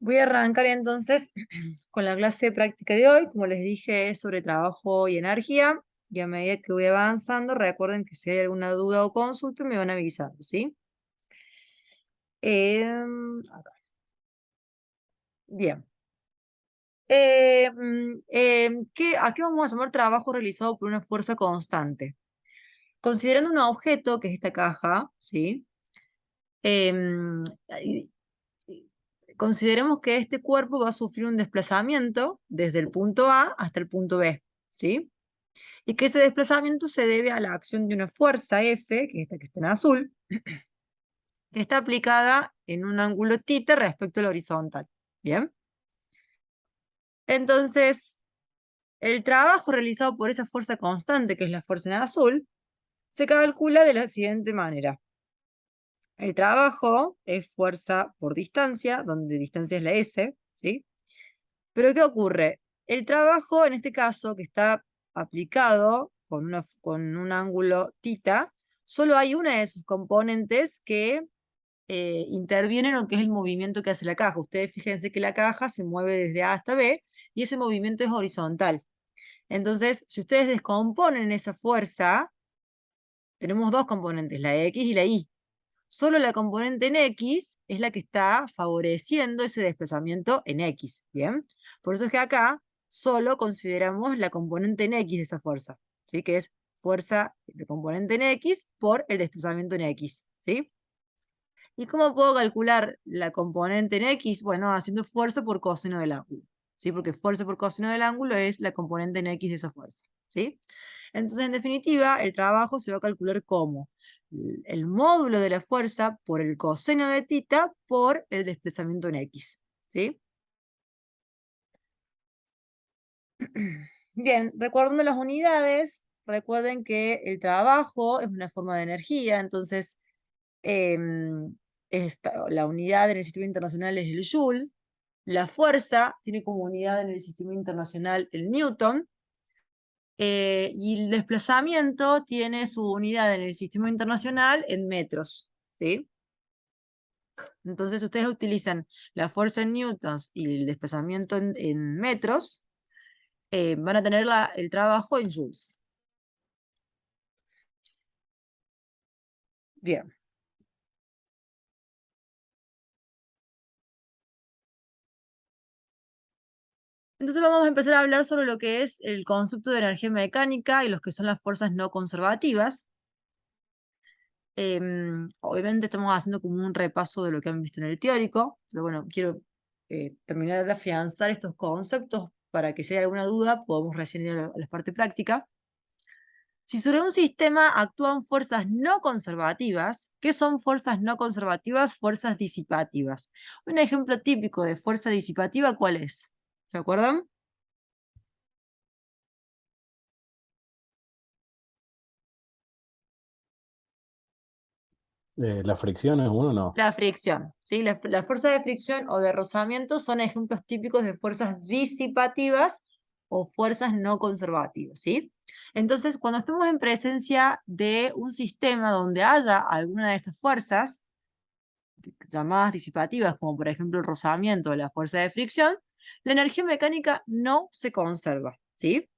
Voy a arrancar entonces con la clase práctica de hoy. Como les dije, es sobre trabajo y energía. Y a medida que voy avanzando, recuerden que si hay alguna duda o consulta, me van avisando, ¿sí? Acá. Bien. ¿A qué vamos a llamar trabajo realizado por una fuerza constante? Considerando un objeto, que es esta caja, ¿sí? Em, y- Consideremos que este cuerpo va a sufrir un desplazamiento desde el punto A hasta el punto B, ¿sí? Y que ese desplazamiento se debe a la acción de una fuerza F, que es esta que está en azul, que está aplicada en un ángulo θ respecto a la horizontal. ¿Bien? Entonces, el trabajo realizado por esa fuerza constante, que es la fuerza en azul, se calcula de la siguiente manera. El trabajo es fuerza por distancia, donde distancia es la S, ¿sí? Pero ¿qué ocurre? El trabajo, en este caso, que está aplicado con un ángulo θ, solo hay una de sus componentes que interviene en lo que es el movimiento que hace la caja. Ustedes fíjense que la caja se mueve desde A hasta B y ese movimiento es horizontal. Entonces, si ustedes descomponen esa fuerza, tenemos dos componentes, la X y la Y. Solo la componente en X es la que está favoreciendo ese desplazamiento en X, ¿bien? Por eso es que acá solo consideramos la componente en X de esa fuerza, ¿sí? Que es fuerza de componente en X por el desplazamiento en X, ¿sí? ¿Y cómo puedo calcular la componente en X? Bueno, haciendo fuerza por coseno del ángulo, ¿sí? Porque fuerza por coseno del ángulo es la componente en X de esa fuerza, ¿sí? Entonces, en definitiva, el trabajo se va a calcular como el módulo de la fuerza por el coseno de θ por el desplazamiento en X, ¿sí? Bien, recordando las unidades, recuerden que el trabajo es una forma de energía, entonces la unidad en el sistema internacional es el Joule, la fuerza tiene como unidad en el sistema internacional el Newton, y el desplazamiento tiene su unidad en el sistema internacional en metros, ¿sí? Entonces ustedes utilizan la fuerza en newtons y el desplazamiento en metros, van a tener el trabajo en joules. Bien. Entonces vamos a empezar a hablar sobre lo que es el concepto de energía mecánica y los que son las fuerzas no conservativas. Obviamente estamos haciendo como un repaso de lo que han visto en el teórico, pero bueno, quiero terminar de afianzar estos conceptos para que si hay alguna duda podamos recién ir a la parte práctica. Si sobre un sistema actúan fuerzas no conservativas, ¿qué son fuerzas no conservativas? Fuerzas disipativas. Un ejemplo típico de fuerza disipativa, ¿cuál es? ¿Se acuerdan? La fricción es uno, no. La fricción, ¿sí? La fuerza de fricción o de rozamiento son ejemplos típicos de fuerzas disipativas o fuerzas no conservativas, ¿sí? Entonces, cuando estamos en presencia de un sistema donde haya alguna de estas fuerzas, llamadas disipativas, como por ejemplo el rozamiento o la fuerza de fricción, la energía mecánica no se conserva, ¿sí?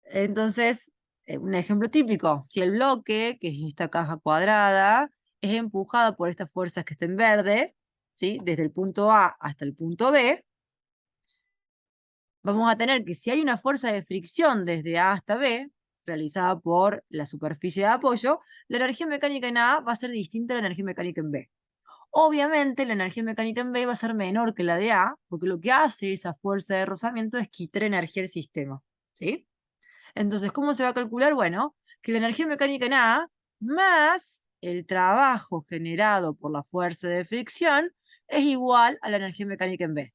Entonces, un ejemplo típico, si el bloque, que es esta caja cuadrada, es empujada por estas fuerzas que están en verde, ¿sí? Desde el punto A hasta el punto B, vamos a tener que si hay una fuerza de fricción desde A hasta B, realizada por la superficie de apoyo, la energía mecánica en A va a ser distinta a la energía mecánica en B. Obviamente, la energía mecánica en B va a ser menor que la de A, porque lo que hace esa fuerza de rozamiento es quitar energía al sistema, ¿sí? Entonces, ¿cómo se va a calcular? Bueno, que la energía mecánica en A más el trabajo generado por la fuerza de fricción es igual a la energía mecánica en B.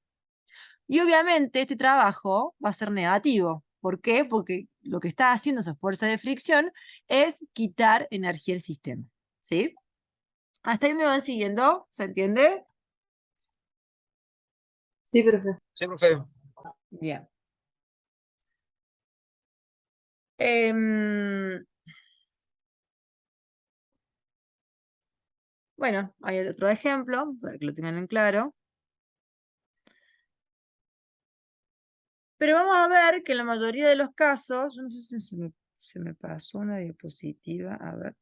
Y obviamente este trabajo va a ser negativo. ¿Por qué? Porque lo que está haciendo esa fuerza de fricción es quitar energía al sistema, ¿sí? ¿Hasta ahí me van siguiendo? ¿Se entiende? Sí, profe. Sí, profe. Bien. Em, Bueno, hay otro ejemplo, para que lo tengan en claro. Pero vamos a ver que en la mayoría de los casos, yo no sé si se me pasó una diapositiva, a ver.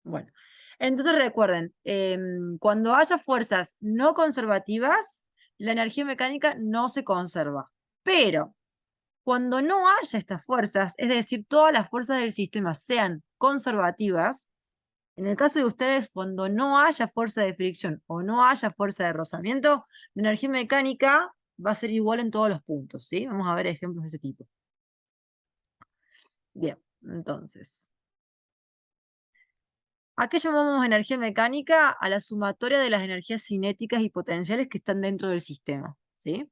Bueno, entonces recuerden, cuando haya fuerzas no conservativas, la energía mecánica no se conserva. Pero cuando no haya estas fuerzas, es decir, todas las fuerzas del sistema sean conservativas, en el caso de ustedes, cuando no haya fuerza de fricción o no haya fuerza de rozamiento, la energía mecánica va a ser igual en todos los puntos, ¿sí? Vamos a ver ejemplos de ese tipo. Bien, entonces, ¿a qué llamamos energía mecánica? A la sumatoria de las energías cinéticas y potenciales que están dentro del sistema, ¿sí?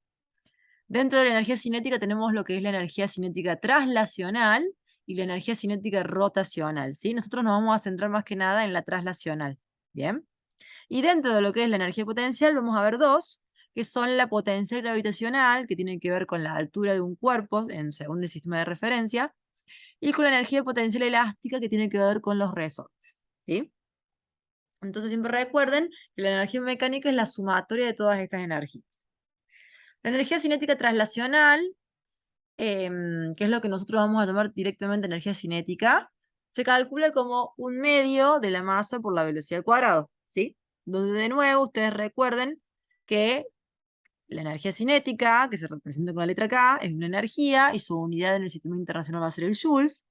Dentro de la energía cinética tenemos lo que es la energía cinética traslacional y la energía cinética rotacional, ¿sí? Nosotros nos vamos a centrar más que nada en la traslacional, ¿bien? Y dentro de lo que es la energía potencial vamos a ver dos, que son la potencial gravitacional, que tiene que ver con la altura de un cuerpo, según el sistema de referencia, y con la energía potencial elástica, que tiene que ver con los resortes, ¿sí? Entonces siempre recuerden que la energía mecánica es la sumatoria de todas estas energías. La energía cinética traslacional, que es lo que nosotros vamos a llamar directamente energía cinética, se calcula como un medio de la masa por la velocidad al cuadrado, ¿sí? Donde de nuevo ustedes recuerden que la energía cinética, que se representa con la letra K, es una energía y su unidad en el sistema internacional va a ser el joules.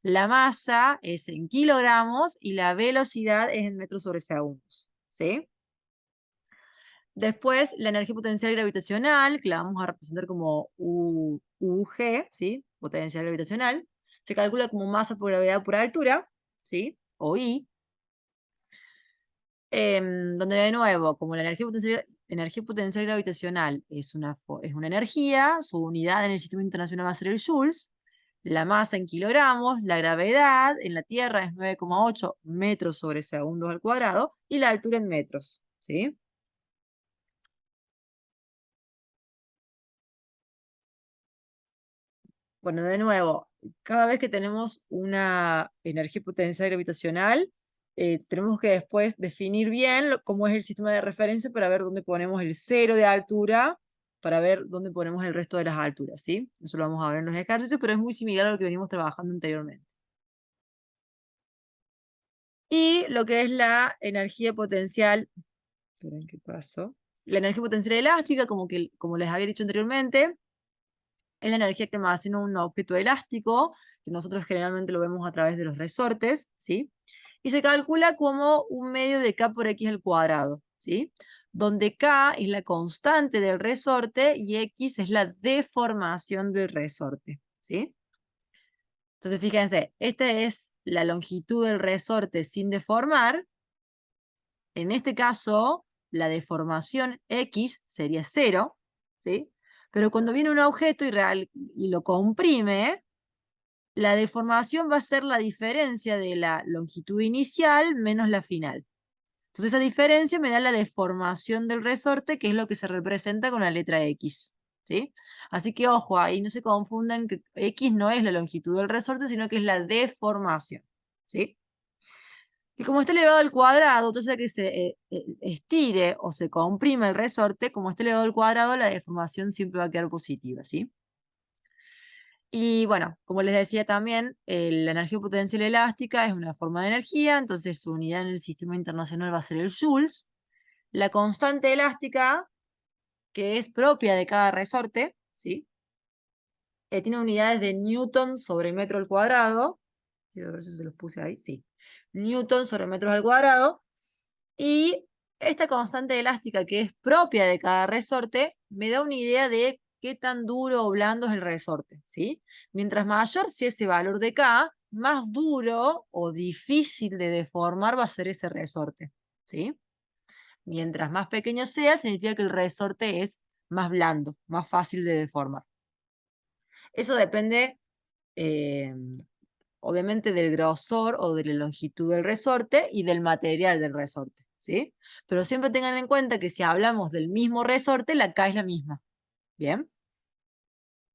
La masa es en kilogramos y la velocidad es en metros sobre segundos, ¿sí? Después, la energía potencial gravitacional, que la vamos a representar como UG, ¿sí? Potencial gravitacional, se calcula como masa por gravedad por altura, ¿sí? O I, donde de nuevo, como la energía potencial gravitacional es una energía, su unidad en el sistema internacional va a ser el joules, la masa en kilogramos, la gravedad en la Tierra es 9,8 metros sobre segundos al cuadrado, y la altura en metros, ¿sí? Bueno, de nuevo, cada vez que tenemos una energía potencial gravitacional, tenemos que después definir bien cómo es el sistema de referencia para ver dónde ponemos el cero de altura, para ver dónde ponemos el resto de las alturas, ¿sí? Eso lo vamos a ver en los ejercicios, pero es muy similar a lo que venimos trabajando anteriormente. Y lo que es la energía potencial, esperen, ¿qué pasó? La energía potencial elástica, como les había dicho anteriormente, es la energía que almacena un objeto elástico, que nosotros generalmente lo vemos a través de los resortes, ¿sí? Y se calcula como un medio de K por X al cuadrado, ¿sí? Donde K es la constante del resorte y X es la deformación del resorte, ¿sí? Entonces, fíjense, esta es la longitud del resorte sin deformar. En este caso, la deformación X sería 0, ¿sí? Pero cuando viene un objeto y lo comprime, la deformación va a ser la diferencia de la longitud inicial menos la final. Entonces esa diferencia me da la deformación del resorte, que es lo que se representa con la letra X, ¿sí? Así que ojo, ahí no se confundan que X no es la longitud del resorte, sino que es la deformación, ¿sí? Y como está elevado al cuadrado, entonces que se estire o se comprime el resorte, como está elevado al cuadrado, la deformación siempre va a quedar positiva, ¿sí? Y bueno, como les decía también, la energía potencial elástica es una forma de energía, entonces su unidad en el sistema internacional va a ser el joules. La constante elástica, que es propia de cada resorte, ¿sí? Tiene unidades de newton sobre metro al cuadrado. Quiero ver si se los puse ahí, sí. Newton sobre metros al cuadrado. Y esta constante elástica, que es propia de cada resorte, me da una idea de qué tan duro o blando es el resorte, ¿sí? Mientras mayor sea ese valor de K, más duro o difícil de deformar va a ser ese resorte, ¿sí? Mientras más pequeño sea, significa que el resorte es más blando, más fácil de deformar. Eso depende, eh, obviamente, del grosor o de la longitud del resorte y del material del resorte, ¿sí? Pero siempre tengan en cuenta que si hablamos del mismo resorte, la K es la misma. ¿Bien?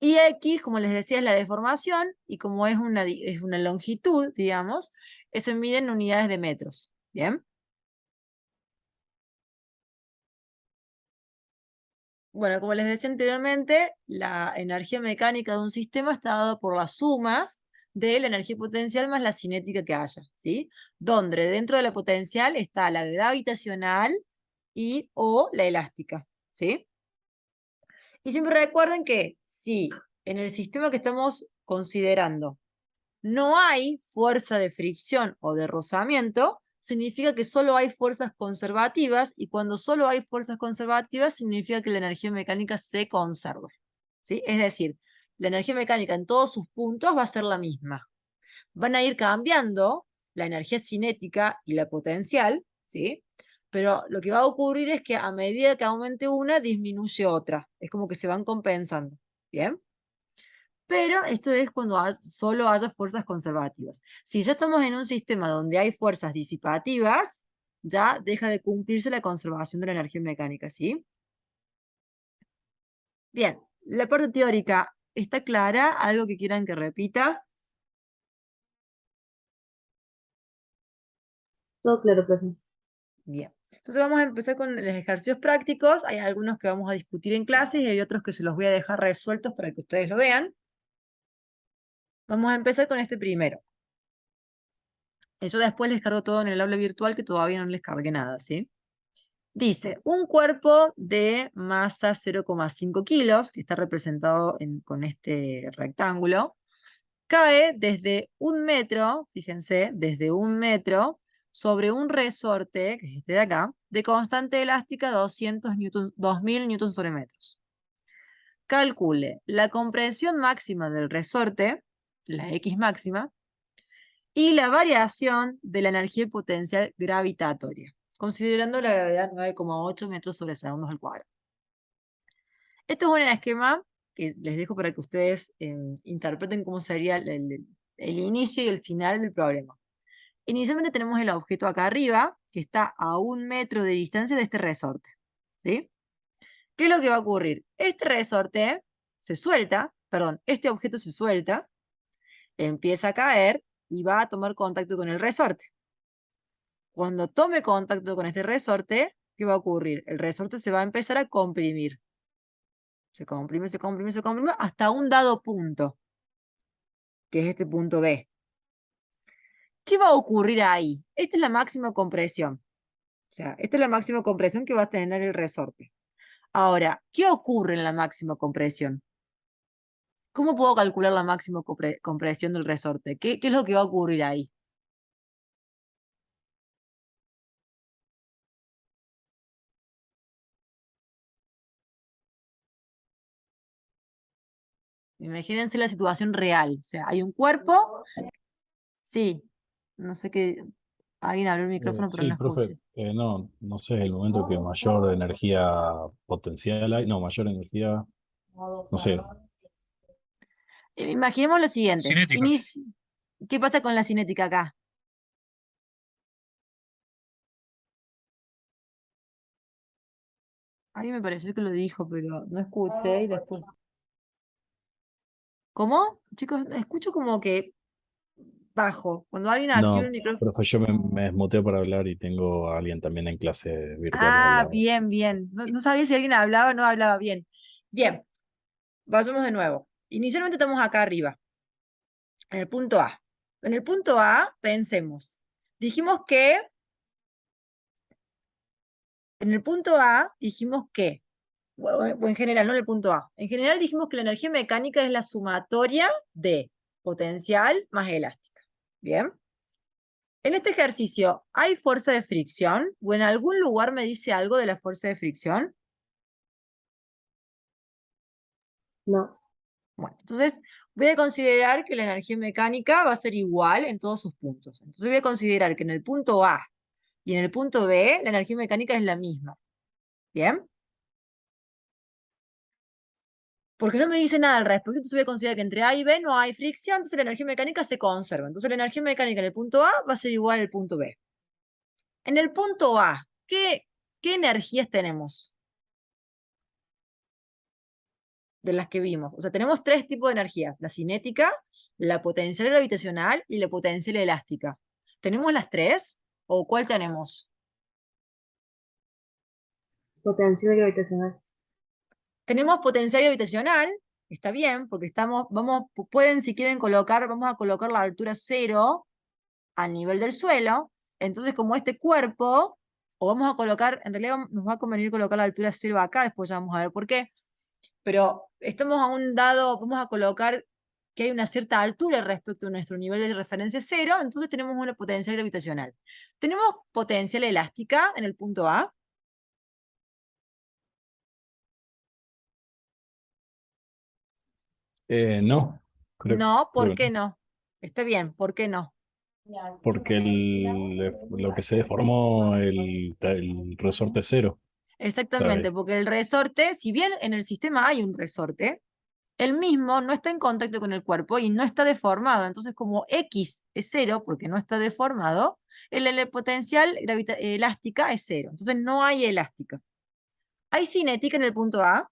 Y X, como les decía, es la deformación, y como es una longitud, digamos, se mide en unidades de metros. ¿Bien? Bueno, como les decía anteriormente, la energía mecánica de un sistema está dada por las sumas de la energía potencial más la cinética que haya, ¿sí? Donde dentro de la potencial está la gravitacional y o la elástica, ¿sí? Y siempre recuerden que si en el sistema que estamos considerando no hay fuerza de fricción o de rozamiento, significa que solo hay fuerzas conservativas, y cuando solo hay fuerzas conservativas significa que la energía mecánica se conserva, ¿sí? Es decir, la energía mecánica en todos sus puntos va a ser la misma. Van a ir cambiando la energía cinética y la potencial, ¿sí? Pero lo que va a ocurrir es que a medida que aumente una, disminuye otra. Es como que se van compensando, ¿bien? Pero esto es cuando solo haya fuerzas conservativas. Si ya estamos en un sistema donde hay fuerzas disipativas, ya deja de cumplirse la conservación de la energía mecánica, ¿sí? Bien, la parte teórica está clara. ¿Algo que quieran que repita? Todo claro, profe. Bien. Entonces vamos a empezar con los ejercicios prácticos. Hay algunos que vamos a discutir en clases y hay otros que se los voy a dejar resueltos para que ustedes lo vean. Vamos a empezar con este primero. Yo después les cargo todo en el aula virtual, que todavía no les cargué nada, ¿sí? Dice, un cuerpo de masa 0,5 kilos, que está representado con este rectángulo, cae desde 1 metro, fíjense, desde 1 metro, sobre un resorte, que es este de acá, de constante elástica 2000 newtons sobre metros. Calcule la compresión máxima del resorte, la X máxima, y la variación de la energía potencial gravitatoria, considerando la gravedad 9,8 metros sobre segundos al cuadrado. Esto es un esquema que les dejo para que ustedes interpreten cómo sería el inicio y el final del problema. Inicialmente tenemos el objeto acá arriba, que está a 1 metro de distancia de este resorte, ¿sí? ¿Qué es lo que va a ocurrir? Este resorte se suelta, perdón, este objeto se suelta, empieza a caer y va a tomar contacto con el resorte. Cuando tome contacto con este resorte, ¿qué va a ocurrir? El resorte se va a empezar a comprimir. Se comprime, se comprime, se comprime, hasta un dado punto, que es este punto B. ¿Qué va a ocurrir ahí? Esta es la máxima compresión. O sea, esta es la máxima compresión que va a tener el resorte. Ahora, ¿qué ocurre en la máxima compresión? ¿Cómo puedo calcular la máxima compresión del resorte? ¿Qué es lo que va a ocurrir ahí? Imagínense la situación real. O sea, hay un cuerpo. Sí, no sé qué. Alguien abrió el micrófono, pero no Sí, profe, escuché. no sé, el momento que mayor energía potencial hay, no, mayor energía, no sé, Imaginemos lo siguiente. Cinética. ¿Qué pasa con la cinética acá? A mí me pareció que lo dijo, pero no escuché y después. ¿Cómo? Chicos, escucho como que bajo. Cuando alguien activa el no, micrófono. profe, yo me desmuteé para hablar y tengo a alguien también en clase virtual al Ah, lado. bien, bien. No sabía si alguien hablaba o no hablaba bien. Bien, vayamos de nuevo. Inicialmente estamos acá arriba, en el punto A. En el punto A, pensemos. Dijimos que, en el punto A, dijimos que, o en general, no en el punto A. En general dijimos que la energía mecánica es la sumatoria de potencial más elástica. Bien. En este ejercicio, ¿hay fuerza de fricción? ¿O en algún lugar me dice algo de la fuerza de fricción? No. Bueno, entonces voy a considerar que la energía mecánica va a ser igual en todos sus puntos. Entonces voy a considerar que en el punto A y en el punto B la energía mecánica es la misma. ¿Bien? Porque no me dice nada al respecto, entonces voy a considerar que entre A y B no hay fricción, entonces la energía mecánica se conserva. Entonces la energía mecánica en el punto A va a ser igual al punto B. En el punto A, ¿qué energías tenemos? de las que vimos. O sea, tenemos tres tipos de energías: la cinética, la potencial gravitacional y la potencial elástica. ¿Tenemos las tres? ¿O cuál tenemos? Potencia gravitacional. Tenemos potencial gravitacional, está bien, porque pueden, si quieren colocar, vamos a colocar la altura 0 a nivel del suelo. Entonces, como este cuerpo, o vamos a colocar, en realidad nos va a convenir colocar la altura 0 acá, después ya vamos a ver por qué, pero estamos a un dado, vamos a colocar que hay una cierta altura respecto a nuestro nivel de referencia 0, entonces tenemos una potencial gravitacional. Tenemos potencial elástica en el punto A. No, creo, No, ¿por creo que qué no. no? Está bien, ¿por qué no? Porque lo que se deformó el resorte cero, Exactamente, ¿sabes? porque el resorte, si bien en el sistema hay un resorte, el mismo no está en contacto con el cuerpo y no está deformado. Entonces, como X es 0, porque no está deformado, el potencial elástica es 0. Entonces, no hay elástica. ¿Hay cinética en el punto A?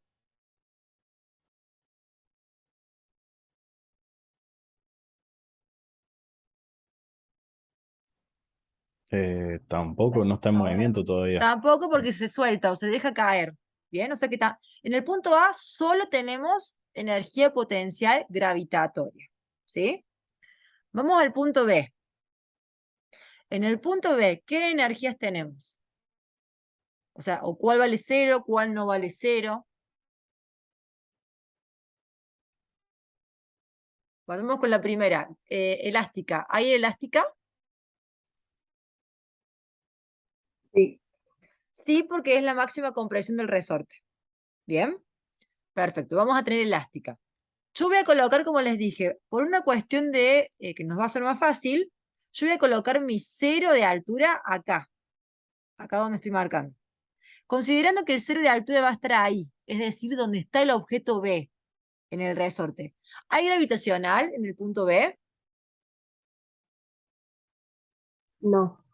Tampoco, no está en movimiento todavía. Tampoco, porque se suelta o se deja caer. Bien, o sea que está. En el punto A solo tenemos energía potencial gravitatoria. ¿Sí? Vamos al punto B. En el punto B, ¿qué energías tenemos? O sea, o cuál vale 0, cuál no vale 0. Pasamos con la primera, elástica. ¿Hay elástica? Sí, Sí, porque es la máxima compresión del resorte. Bien, perfecto. Vamos a tener elástica. Yo voy a colocar, como les dije, por una cuestión de que nos va a ser más fácil, yo voy a colocar mi 0 de altura acá donde estoy marcando. Considerando que el 0 de altura va a estar ahí, es decir, donde está el objeto B en el resorte. ¿Hay gravitacional en el punto B? no,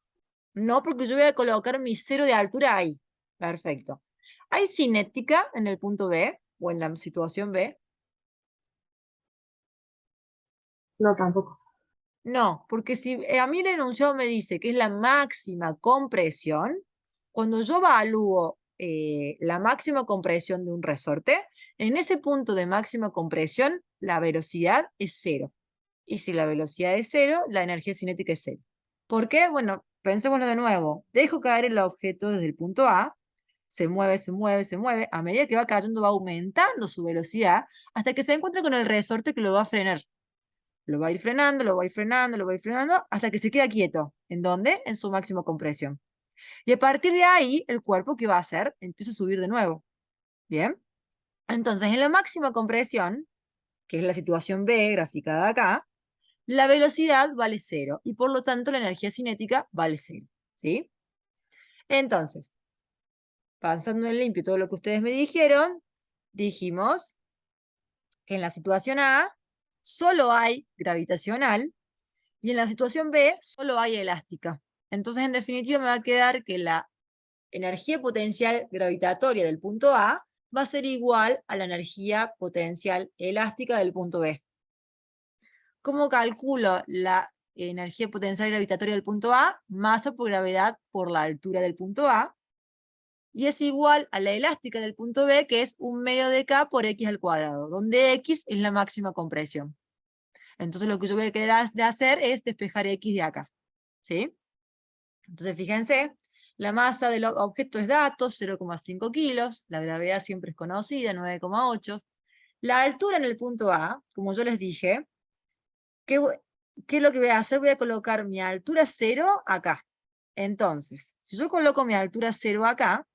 No, porque yo voy a colocar mi 0 de altura ahí. Perfecto. ¿Hay cinética en el punto B o en la situación B? no tampoco. No, porque si a mí el enunciado me dice que es la máxima compresión, cuando yo evalúo la máxima compresión de un resorte, en ese punto de máxima compresión, la velocidad es 0. Y si la velocidad es 0, la energía cinética es 0. ¿Por qué? Bueno, pensémoslo de nuevo. Dejo caer el objeto desde el punto A, se mueve, se mueve, se mueve. A medida que va cayendo, va aumentando su velocidad hasta que se encuentra con el resorte que lo va a frenar. Lo va a ir frenando, lo va a ir frenando, lo va a ir frenando, hasta que se queda quieto. ¿En dónde? En su máxima compresión. Y a partir de ahí, el cuerpo, ¿qué va a hacer? Empieza a subir de nuevo. ¿Bien? Entonces, en la máxima compresión, que es la situación B, graficada acá, la velocidad vale 0 y por lo tanto la energía cinética vale 0. ¿Sí? Entonces, pasando en limpio todo lo que ustedes me dijeron, dijimos que en la situación A solo hay gravitacional y en la situación B solo hay elástica. Entonces, en definitiva, me va a quedar que la energía potencial gravitatoria del punto A va a ser igual a la energía potencial elástica del punto B. ¿Cómo calculo la energía potencial gravitatoria del punto A? Masa por gravedad por la altura del punto A. Y es igual a la elástica del punto B, que es 1/2 de K por X al cuadrado, donde X es la máxima compresión. Entonces lo que yo voy a querer hacer es despejar X de acá. ¿Sí? Entonces fíjense, la masa del objeto es datos, 0,5 kilos, la gravedad siempre es conocida, 9,8. La altura en el punto A, como yo les dije, ¿qué es lo que voy a hacer? Voy a colocar mi altura 0 acá. Entonces, si yo coloco mi altura 0 acá,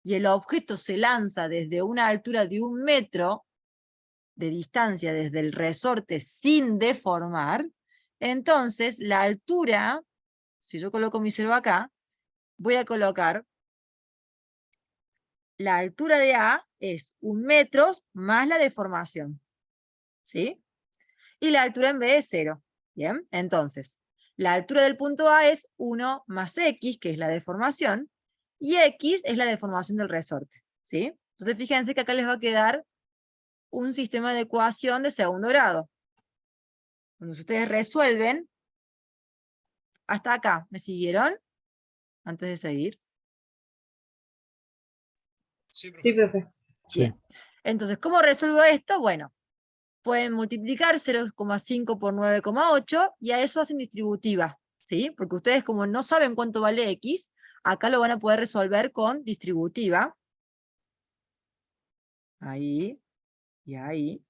y el objeto se lanza desde una altura de 1 metro de distancia desde el resorte sin deformar, entonces la altura, si yo coloco mi 0 acá, voy a colocar la altura de A es 1 metro más la deformación. ¿Sí? Y la altura en B es 0. Bien, entonces, la altura del punto A es 1 más X, que es la deformación, y X es la deformación del resorte. ¿Sí? Entonces, fíjense que acá les va a quedar un sistema de ecuación de segundo grado. Cuando ustedes resuelven, hasta acá, ¿me siguieron? Antes de seguir. Sí, profe. Sí. Bien. Entonces, ¿cómo resuelvo esto? Bueno, pueden multiplicar 0,5 por 9,8 y a eso hacen distributiva, ¿sí? Porque ustedes como no saben cuánto vale X, acá lo van a poder resolver con distributiva. Ahí y ahí.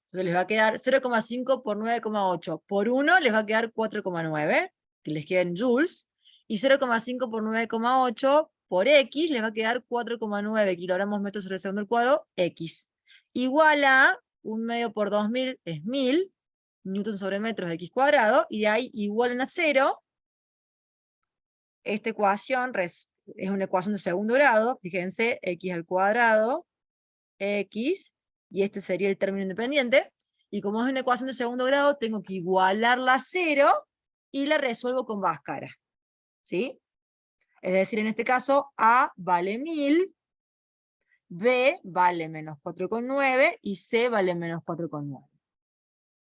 Entonces les va a quedar 0,5 por 9,8. Por 1 les va a quedar 4,9, que les queda en joules. Y 0,5 por 9,8 por X les va a quedar 4,9 kilogramos metros sobre segundo al cuadrado, X. Igual a 1 medio por 2000 es 1000, newton sobre metros X cuadrado, y de ahí igual a 0. Esta ecuación es una ecuación de segundo grado, fíjense, X al cuadrado, X, y este sería el término independiente, y como es una ecuación de segundo grado, tengo que igualarla a 0, y la resuelvo con Bhaskara, ¿sí? Es decir, en este caso, A vale 1000, B vale menos 4,9, y C vale menos 4,9.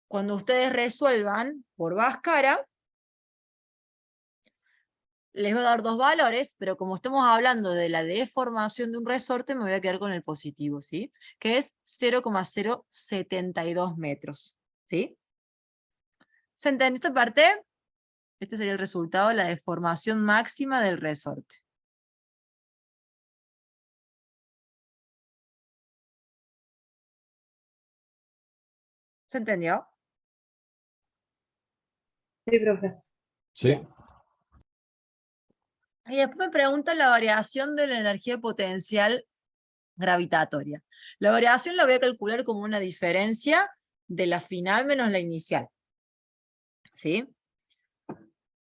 Cuando ustedes resuelvan por Bhaskara, les va a dar dos valores, pero como estamos hablando de la deformación de un resorte, me voy a quedar con el positivo, ¿sí? Que es 0,072 metros, ¿sí? ¿Se entendió esta parte? Este sería el resultado de la deformación máxima del resorte. ¿Se entendió? Sí, profe. Sí. Bien. Y después me preguntan la variación de la energía potencial gravitatoria. La variación la voy a calcular como una diferencia de la final menos la inicial, ¿sí?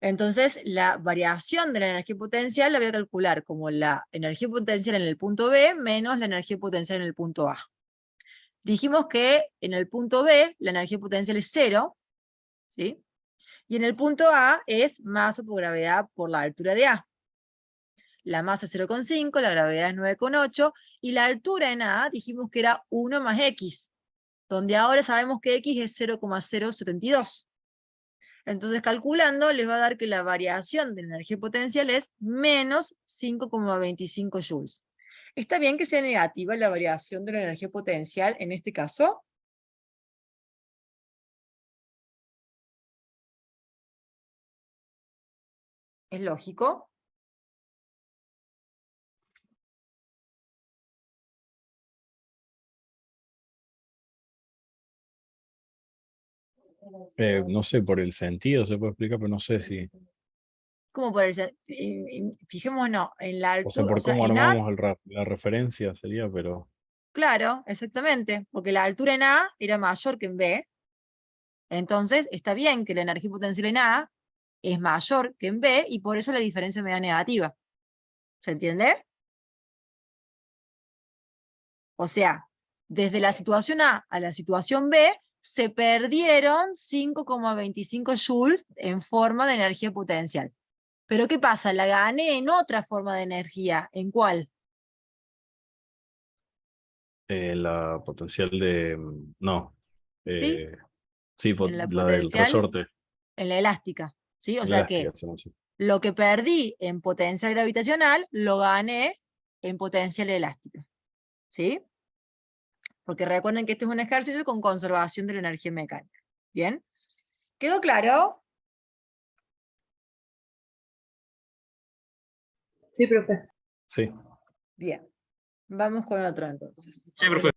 Entonces, la variación de la energía potencial la voy a calcular como la energía potencial en el punto B menos la energía potencial en el punto A. Dijimos que en el punto B la energía potencial es 0, ¿sí? Y en el punto A es masa por gravedad por la altura de A. La masa es 0,5, la gravedad es 9,8, y la altura en A dijimos que era 1 más X, donde ahora sabemos que X es 0,072. Entonces, calculando, les va a dar que la variación de la energía potencial es menos 5,25 joules. ¿Está bien que sea negativa la variación de la energía potencial en este caso? ¿Es lógico? No sé, por el sentido se puede explicar, pero no sé si. ¿Cómo por el, fijémonos en la O sea, altura, o por sea, cómo en A, armamos la referencia sería, pero. claro, exactamente, porque la altura en A era mayor que en B, entonces está bien que la energía potencial en A es mayor que en B, y por eso la diferencia me da negativa. ¿Se entiende? O sea, desde la situación A a la situación B, se perdieron 5,25 joules en forma de energía potencial. Pero ¿qué pasa? La gané en otra forma de energía. ¿En cuál? La potencial de. No. ¿Sí? Sí, En la la del potencial, resorte. en la elástica. ¿Sí? O La sea elástica, que sí, no sé. lo que perdí en potencial gravitacional, lo gané en potencial elástica. ¿Sí? Porque recuerden que este es un ejercicio con conservación de la energía mecánica. ¿Bien? ¿Quedó claro? Sí, profe. Sí. Bien. Vamos con otro entonces. Sí, profe.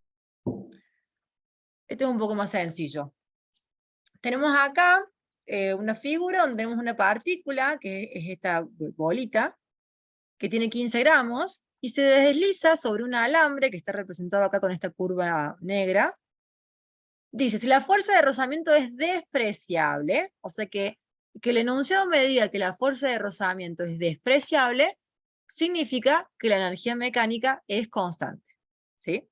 Este es un poco más sencillo. Tenemos acá una figura donde tenemos una partícula, que es esta bolita, que tiene 15 gramos, y se desliza sobre un alambre que está representado acá con esta curva negra. Dice, si la fuerza de rozamiento es despreciable, o sea que el enunciado me diga que la fuerza de rozamiento es despreciable, significa que la energía mecánica es constante. ¿Sí?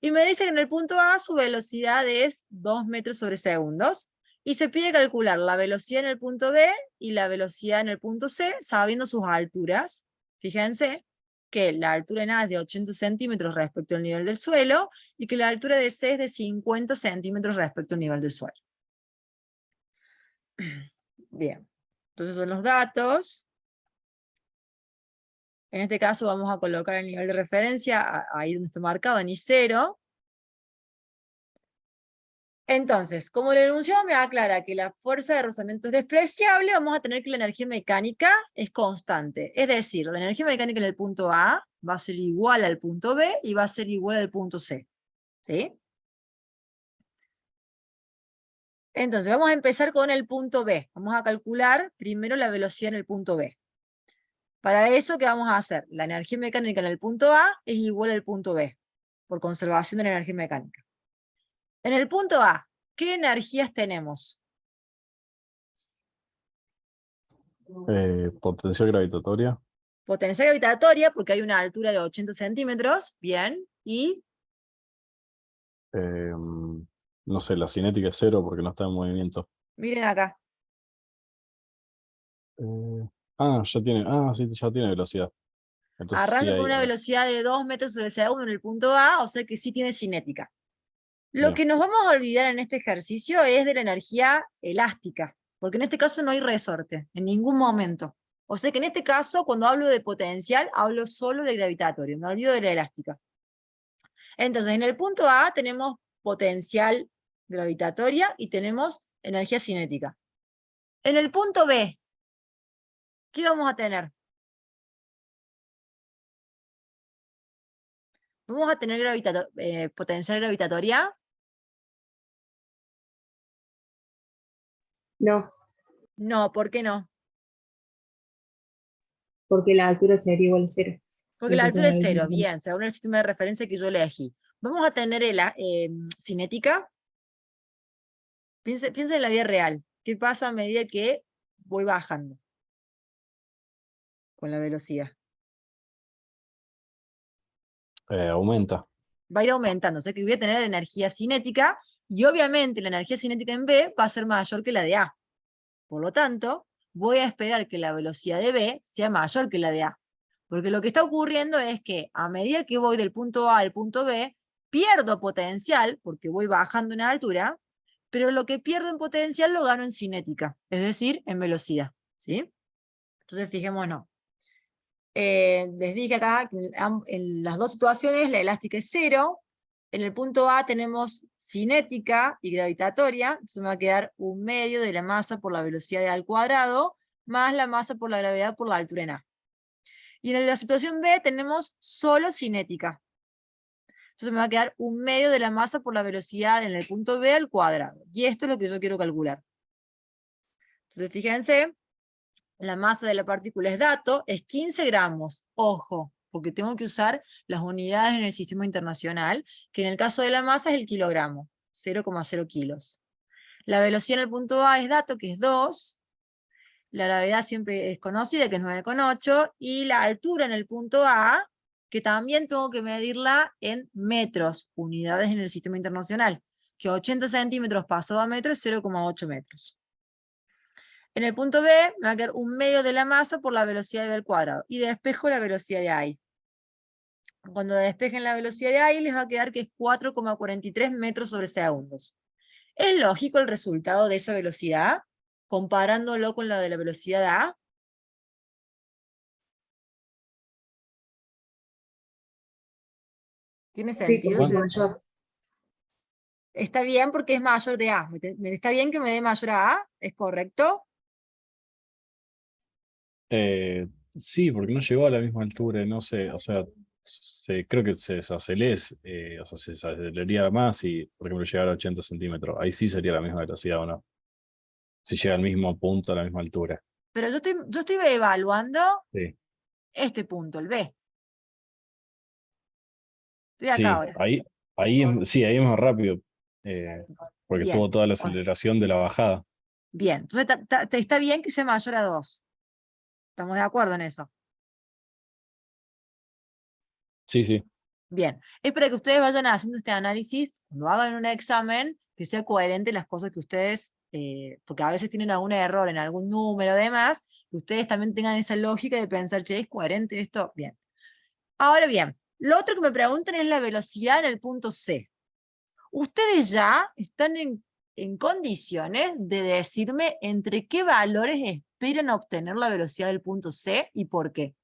Y me dice que en el punto A su velocidad es 2 metros sobre segundos, y se pide calcular la velocidad en el punto B y la velocidad en el punto C, sabiendo sus alturas. Fíjense que la altura en A es de 80 centímetros respecto al nivel del suelo, y que la altura de C es de 50 centímetros respecto al nivel del suelo. Bien, entonces son los datos. En este caso vamos a colocar el nivel de referencia ahí donde está marcado, en I0. Entonces, como el enunciado me aclara que la fuerza de rozamiento es despreciable, vamos a tener que la energía mecánica es constante. Es decir, la energía mecánica en el punto A va a ser igual al punto B y va a ser igual al punto C. ¿Sí? Entonces, vamos a empezar con el punto B. Vamos a calcular primero la velocidad en el punto B. Para eso, ¿qué vamos a hacer? La energía mecánica en el punto A es igual al punto B, por conservación de la energía mecánica. En el punto A, ¿qué energías tenemos? Potencial gravitatoria. Potencial gravitatoria, porque hay una altura de 80 centímetros, bien, y No sé, la cinética es 0 porque no está en movimiento. miren acá, Sí, ya tiene velocidad. Entonces sí arranca con hay. una velocidad de 2 metros sobre segundo en el punto A, o sea que sí tiene cinética. Lo Bien. que nos vamos a olvidar en este ejercicio es de la energía elástica, porque en este caso no hay resorte, en ningún momento. O sea que en este caso, cuando hablo de potencial, hablo solo de gravitatorio, me olvido de la elástica. Entonces, en el punto A tenemos potencial gravitatoria y tenemos energía cinética. En el punto B, ¿qué vamos a tener? ¿Vamos a tener potencial gravitatoria? No, No, ¿por qué no? porque la altura sería igual a 0. Porque la Entonces altura es ahí 0, no. bien, según el sistema de referencia que yo elegí. Vamos a tener cinética. Piensen en la vida real. ¿Qué pasa a medida que voy bajando con la velocidad? Aumenta. Va a ir aumentando, o sea que voy a tener energía cinética, y obviamente la energía cinética en B va a ser mayor que la de A. Por lo tanto, voy a esperar que la velocidad de B sea mayor que la de A. Porque lo que está ocurriendo es que a medida que voy del punto A al punto B, pierdo potencial, porque voy bajando en altura, pero lo que pierdo en potencial lo gano en cinética, es decir, en velocidad. ¿Sí? Entonces, fijémonos. Les dije acá que en las dos situaciones la elástica es 0. En el punto A tenemos cinética y gravitatoria, entonces me va a quedar 1/2 de la masa por la velocidad de A al cuadrado, más la masa por la gravedad por la altura en A. Y en la situación B tenemos solo cinética. Entonces me va a quedar 1/2 de la masa por la velocidad en el punto B al cuadrado. Y esto es lo que yo quiero calcular. Entonces fíjense, la masa de la partícula es dato, es 15 gramos. Ojo, porque tengo que usar las unidades en el sistema internacional, que en el caso de la masa es el kilogramo, 0,0 kilos. La velocidad en el punto A es dato, que es 2. La gravedad siempre es conocida, que es 9,8. Y la altura en el punto A, que también tengo que medirla en metros, unidades en el sistema internacional, que 80 centímetros pasado a metro es 0,8 metros. En el punto B me va a quedar 1/2 de la masa por la velocidad de B al cuadrado. Y despejo la velocidad de A. Cuando despejen la velocidad de A, les va a quedar que es 4,43 metros sobre segundos. ¿Es lógico el resultado de esa velocidad, comparándolo con la de la velocidad de A? ¿Tiene Sí, sentido? porque es mayor. Está bien porque es mayor de A. ¿Está bien que me dé mayor a A? ¿Es correcto? Sí, porque no llegó a la misma altura, no sé, o sea, creo que se desacelera, o sea, se desaceleraría más y, por ejemplo, llegara a 80 centímetros. Ahí sí sería la misma velocidad, ¿o no? Si llega al mismo punto, a la misma altura. Pero yo estoy evaluando Sí, este punto, el B. Estoy acá sí, ahora. sí, ahí es más rápido, eh, porque Bien. tuvo toda la aceleración de la bajada. Bien. Entonces está bien que sea mayor a 2. ¿Estamos de acuerdo en eso? Sí, sí. Bien, es para que ustedes vayan haciendo este análisis, cuando hagan un examen, que sea coherente las cosas que ustedes, porque a veces tienen algún error en algún número y demás, que ustedes también tengan esa lógica de pensar, che, ¿es coherente esto? Bien. Ahora bien, lo otro que me preguntan es la velocidad en el punto C. Ustedes ya están en condiciones de decirme entre qué valores esperan obtener la velocidad del punto C y por qué.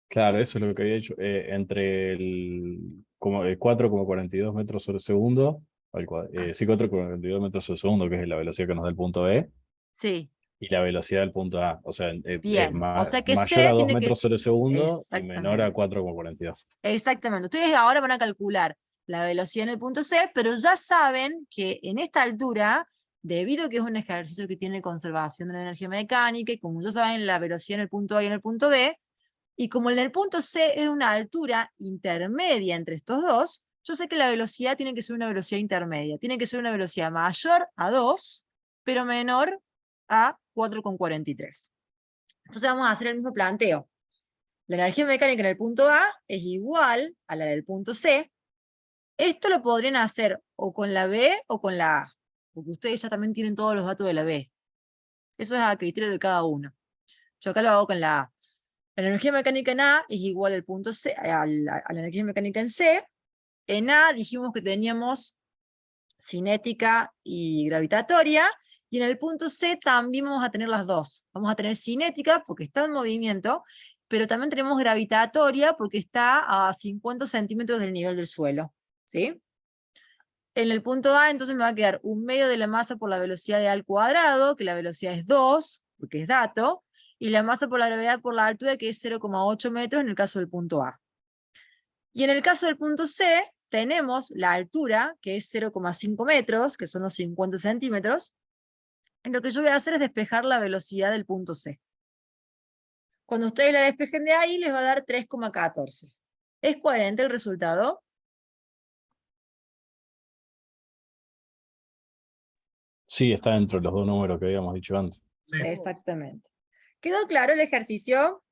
Claro, eso es lo que había dicho. Entre el 4,42 metros sobre segundo, sí, 4,42 metros sobre segundo, que es la velocidad que nos da el punto B, Sí, y la velocidad del punto A. O sea, es bien. O sea que mayor a C 2 tiene que metros sobre segundo y menor a exactamente. 4,42. Exactamente. Ustedes ahora van a calcular la velocidad en el punto C, pero ya saben que en esta altura, debido a que es un ejercicio que tiene conservación de la energía mecánica, y como ya saben la velocidad en el punto A y en el punto B, y como en el punto C es una altura intermedia entre estos dos, yo sé que la velocidad tiene que ser una velocidad intermedia. Tiene que ser una velocidad mayor a 2, pero menor a 4,43. Entonces vamos a hacer el mismo planteo. La energía mecánica en el punto A es igual a la del punto C. Esto lo podrían hacer o con la B o con la A, porque ustedes ya también tienen todos los datos de la B. Eso es a criterio de cada uno. Yo acá lo hago con la A. La energía mecánica en A es igual al punto C, a la energía mecánica en C. En A dijimos que teníamos cinética y gravitatoria, y en el punto C también vamos a tener las dos. Vamos a tener cinética porque está en movimiento, pero también tenemos gravitatoria porque está a 50 centímetros del nivel del suelo. ¿Sí? En el punto A, entonces me va a quedar un medio de la masa por la velocidad de A al cuadrado, que la velocidad es 2, porque es dato, y la masa por la gravedad por la altura, que es 0,8 metros en el caso del punto A. Y en el caso del punto C, tenemos la altura, que es 0,5 metros, que son los 50 centímetros. Y lo que yo voy a hacer es despejar la velocidad del punto C. Cuando ustedes la despejen de ahí, les va a dar 3,14. ¿Es coherente el resultado? Sí, está dentro de los dos números que habíamos dicho antes. Sí. Exactamente. ¿Quedó claro el ejercicio?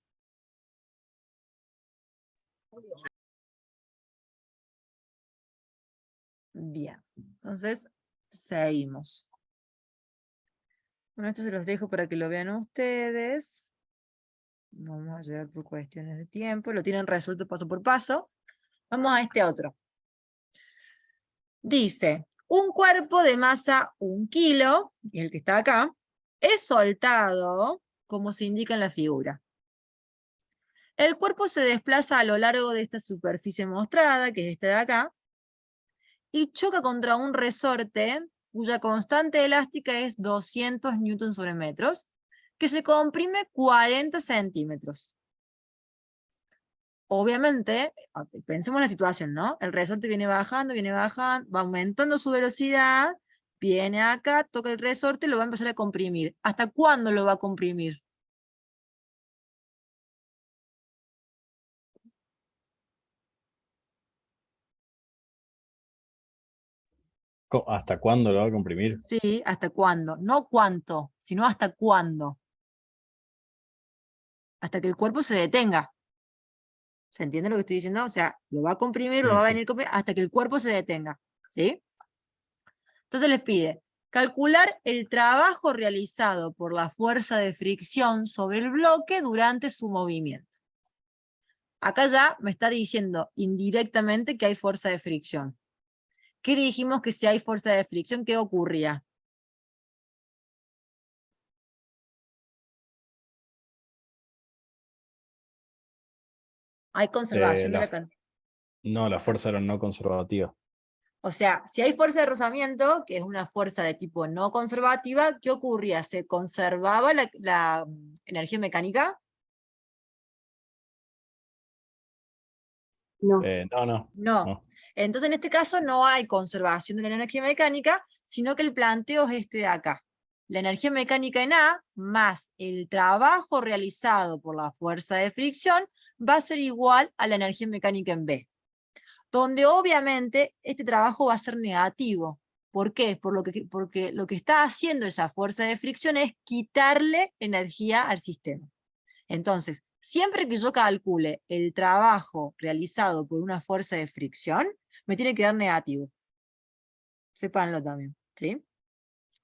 Bien, entonces seguimos. Bueno, esto se los dejo para que lo vean ustedes. Vamos a llegar por cuestiones de tiempo. Lo tienen resuelto paso por paso. Vamos a este otro. Dice, un cuerpo de masa 1 kilo, el que está acá, es soltado como se indica en la figura. El cuerpo se desplaza a lo largo de esta superficie mostrada, que es esta de acá, y choca contra un resorte cuya constante elástica es 200 newtons sobre metros, que se comprime 40 centímetros. Obviamente, pensemos en la situación, ¿no? El resorte viene bajando, va aumentando su velocidad, viene acá, toca el resorte y lo va a empezar a comprimir. ¿Hasta cuándo lo va a comprimir? ¿Hasta cuándo lo va a comprimir? Sí, ¿hasta cuándo? No cuánto, sino hasta cuándo. Hasta que el cuerpo se detenga. ¿Se entiende lo que estoy diciendo? O sea, lo va a comprimir, lo Sí, va a sí. venir hasta que el cuerpo se detenga. ¿Sí? Entonces les pide calcular el trabajo realizado por la fuerza de fricción sobre el bloque durante su movimiento. Acá ya me está diciendo indirectamente que hay fuerza de fricción. ¿Qué dijimos que si hay fuerza de fricción, qué ocurría? Hay Eh, conservación de la, la cantidad. no, la fuerza era no conservativa. O sea, si hay fuerza de rozamiento, que es una fuerza de tipo no conservativa, ¿qué ocurría? ¿Se conservaba la energía mecánica? No, No, no, No. no. Entonces, en este caso no hay conservación de la energía mecánica, sino que el planteo es este de acá. La energía mecánica en A más el trabajo realizado por la fuerza de fricción va a ser igual a la energía mecánica en B, donde obviamente este trabajo va a ser negativo. ¿Por qué? Porque lo que está haciendo esa fuerza de fricción es quitarle energía al sistema. Entonces, siempre que yo calcule el trabajo realizado por una fuerza de fricción, me tiene que dar negativo. Sépanlo también, ¿sí?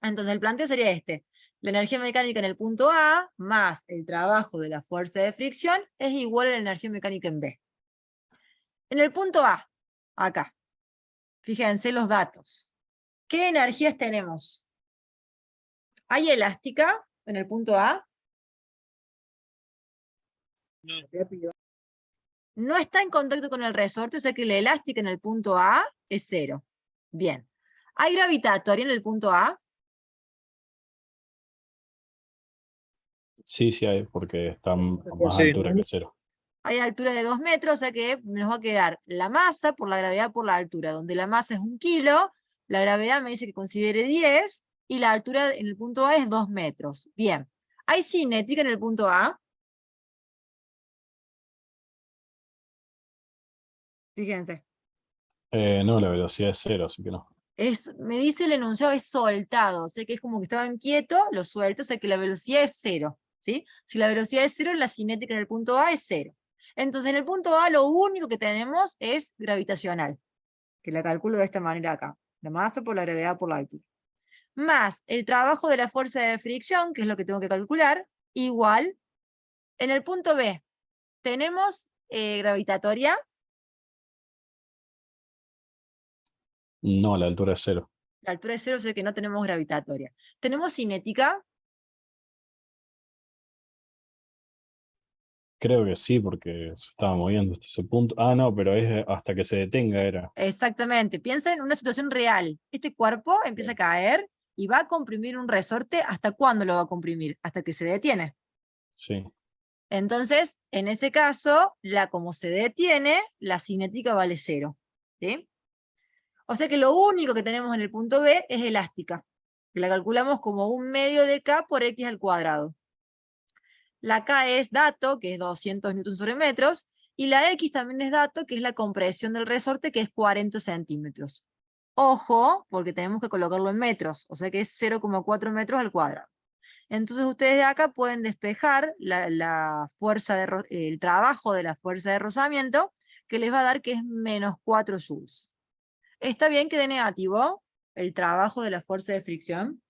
Entonces el planteo sería este. La energía mecánica en el punto A más el trabajo de la fuerza de fricción es igual a la energía mecánica en B. En el punto A, acá, fíjense los datos. ¿Qué energías tenemos? ¿Hay elástica en el punto A? No está en contacto con el resorte, o sea que la elástica en el punto A es 0. Bien. ¿Hay gravitatoria en el punto A? Sí, sí hay, porque está a más Sí. altura que 0. Hay altura de 2 metros, o sea que nos va a quedar la masa por la gravedad por la altura, donde la masa es 1 kilo, la gravedad me dice que considere 10, y la altura en el punto A es 2 metros. Bien. ¿Hay cinética en el punto A? Fíjense. No, la velocidad es 0, así que no. Me dice el enunciado es soltado, o sea que es como que estaban quietos, lo suelto, o sea que la velocidad es 0. ¿Sí? Si la velocidad es 0, la cinética en el punto A es 0. Entonces en el punto A lo único que tenemos es gravitacional, que la calculo de esta manera acá. La masa por la gravedad por la altura. Más el trabajo de la fuerza de fricción, que es lo que tengo que calcular, igual. En el punto B, tenemos gravitatoria. No, la altura es 0. La altura es 0, o sea que no tenemos gravitatoria. ¿Tenemos cinética? Creo que sí, porque se estaba moviendo hasta ese punto. Ah, no, pero es hasta que se detenga era. Exactamente. Piensa en una situación real. Este cuerpo empieza a caer y va a comprimir un resorte. ¿Hasta cuándo lo va a comprimir? Hasta que se detiene. Sí. Entonces, en ese caso, como se detiene, la cinética vale 0. ¿Sí? O sea que lo único que tenemos en el punto B es elástica, que la calculamos como 1/2 de K por X al cuadrado. La K es dato, que es 200 newtons sobre metros, y la X también es dato, que es la compresión del resorte, que es 40 centímetros. Ojo, porque tenemos que colocarlo en metros, o sea que es 0,4 metros al cuadrado. Entonces ustedes de acá pueden despejar el trabajo de la fuerza de rozamiento, que les va a dar que es menos 4 joules. ¿Está bien que dé negativo el trabajo de la fuerza de fricción?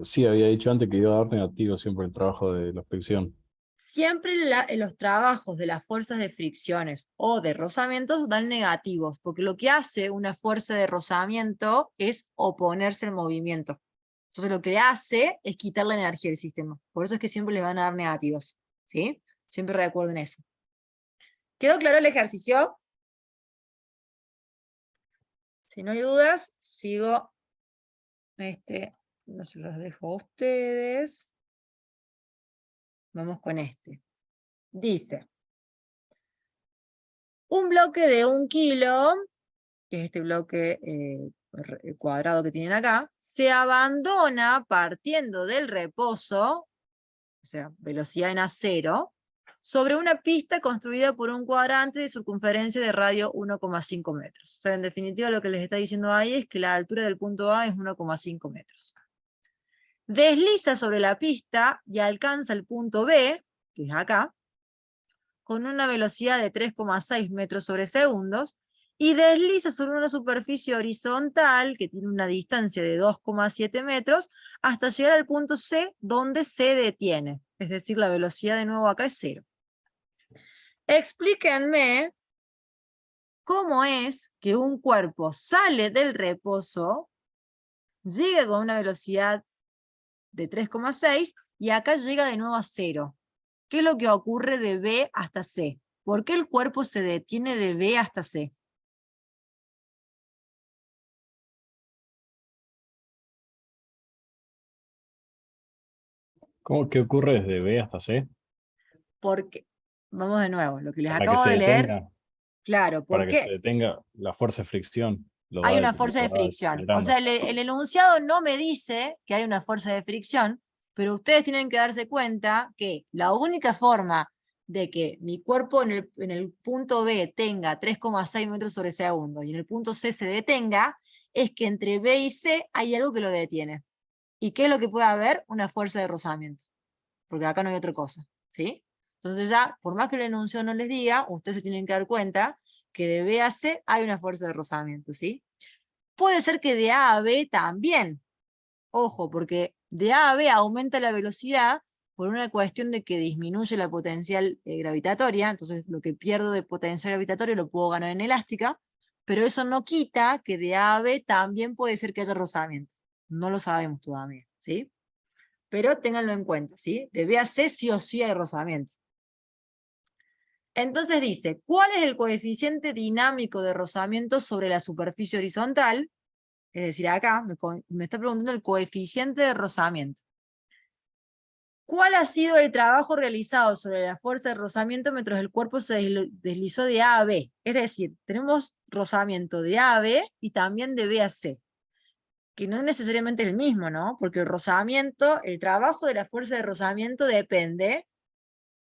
Sí, había dicho antes que iba a dar negativo siempre el trabajo de la fricción. Siempre los trabajos de las fuerzas de fricciones o de rozamientos dan negativos, porque lo que hace una fuerza de rozamiento es oponerse al movimiento. Entonces lo que hace es quitar la energía del sistema. Por eso es que siempre les van a dar negativos. ¿Sí? Siempre recuerden eso. ¿Quedó claro el ejercicio? Si no hay dudas, sigo. No se los dejo a ustedes. Vamos con este. Dice, un bloque de 1 kilo, que es este bloque cuadrado que tienen acá, se abandona partiendo del reposo, o sea, velocidad en A0, sobre una pista construida por un cuadrante de circunferencia de radio 1,5 metros. O sea, en definitiva lo que les está diciendo ahí es que la altura del punto A es 1,5 metros. Desliza sobre la pista y alcanza el punto B, que es acá, con una velocidad de 3,6 metros sobre segundos, y desliza sobre una superficie horizontal que tiene una distancia de 2,7 metros hasta llegar al punto C, donde se detiene. Es decir, la velocidad de nuevo acá es 0. Explíquenme cómo es que un cuerpo sale del reposo, llega con una velocidad de 3,6 y acá llega de nuevo a 0. ¿Qué es lo que ocurre de B hasta C? ¿Por qué el cuerpo se detiene de B hasta C? ¿Cómo que ocurre desde B hasta C? Porque, vamos de nuevo, lo que les Para que acabo se de leer, detenga, claro, para ¿por que se qué? detenga la fuerza de fricción. Hay una fuerza de fricción. O sea, el enunciado no me dice que hay una fuerza de fricción, pero ustedes tienen que darse cuenta que la única forma de que mi cuerpo en el punto B tenga 3,6 metros sobre segundo y en el punto C se detenga, es que entre B y C hay algo que lo detiene. ¿Y qué es lo que puede haber? Una fuerza de rozamiento. Porque acá no hay otra cosa, ¿sí? Entonces ya, por más que el enunciado no les diga, ustedes se tienen que dar cuenta que de B a C hay una fuerza de rozamiento, ¿sí? Puede ser que de A a B también. Ojo, porque de A a B aumenta la velocidad por una cuestión de que disminuye la potencial gravitatoria, entonces lo que pierdo de potencial gravitatorio lo puedo ganar en elástica, pero eso no quita que de A a B también puede ser que haya rozamiento. No lo sabemos todavía, ¿sí? Pero ténganlo en cuenta, ¿sí? De B a C sí o sí hay rozamiento. Entonces dice, ¿cuál es el coeficiente dinámico de rozamiento sobre la superficie horizontal? Es decir, acá me está preguntando el coeficiente de rozamiento. ¿Cuál ha sido el trabajo realizado sobre la fuerza de rozamiento mientras el cuerpo se deslizó de A a B? Es decir, tenemos rozamiento de A a B y también de B a C, que no es necesariamente el mismo, ¿no? Porque el rozamiento, el trabajo de la fuerza de rozamiento depende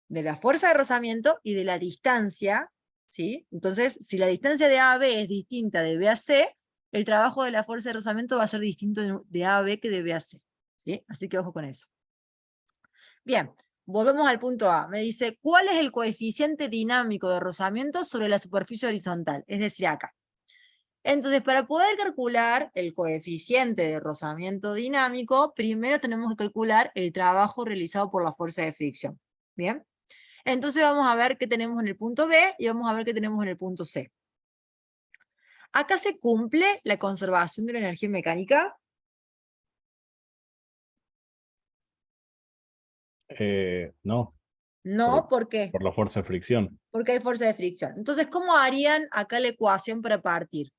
de la fuerza de rozamiento y de la distancia, ¿sí? Entonces, si la distancia de A a B es distinta de B a C, el trabajo de la fuerza de rozamiento va a ser distinto de A a B que de B a C, ¿sí? Así que ojo con eso. Bien, volvemos al punto A. Me dice, ¿cuál es el coeficiente dinámico de rozamiento sobre la superficie horizontal? Es decir, acá. Entonces, para poder calcular el coeficiente de rozamiento dinámico, primero tenemos que calcular el trabajo realizado por la fuerza de fricción. ¿Bien? Entonces vamos a ver qué tenemos en el punto B y vamos a ver qué tenemos en el punto C. Acá se cumple la conservación de la energía mecánica. No, No, ¿por qué? por la fuerza de fricción. Porque hay fuerza de fricción. Entonces, ¿cómo harían acá la ecuación para partir?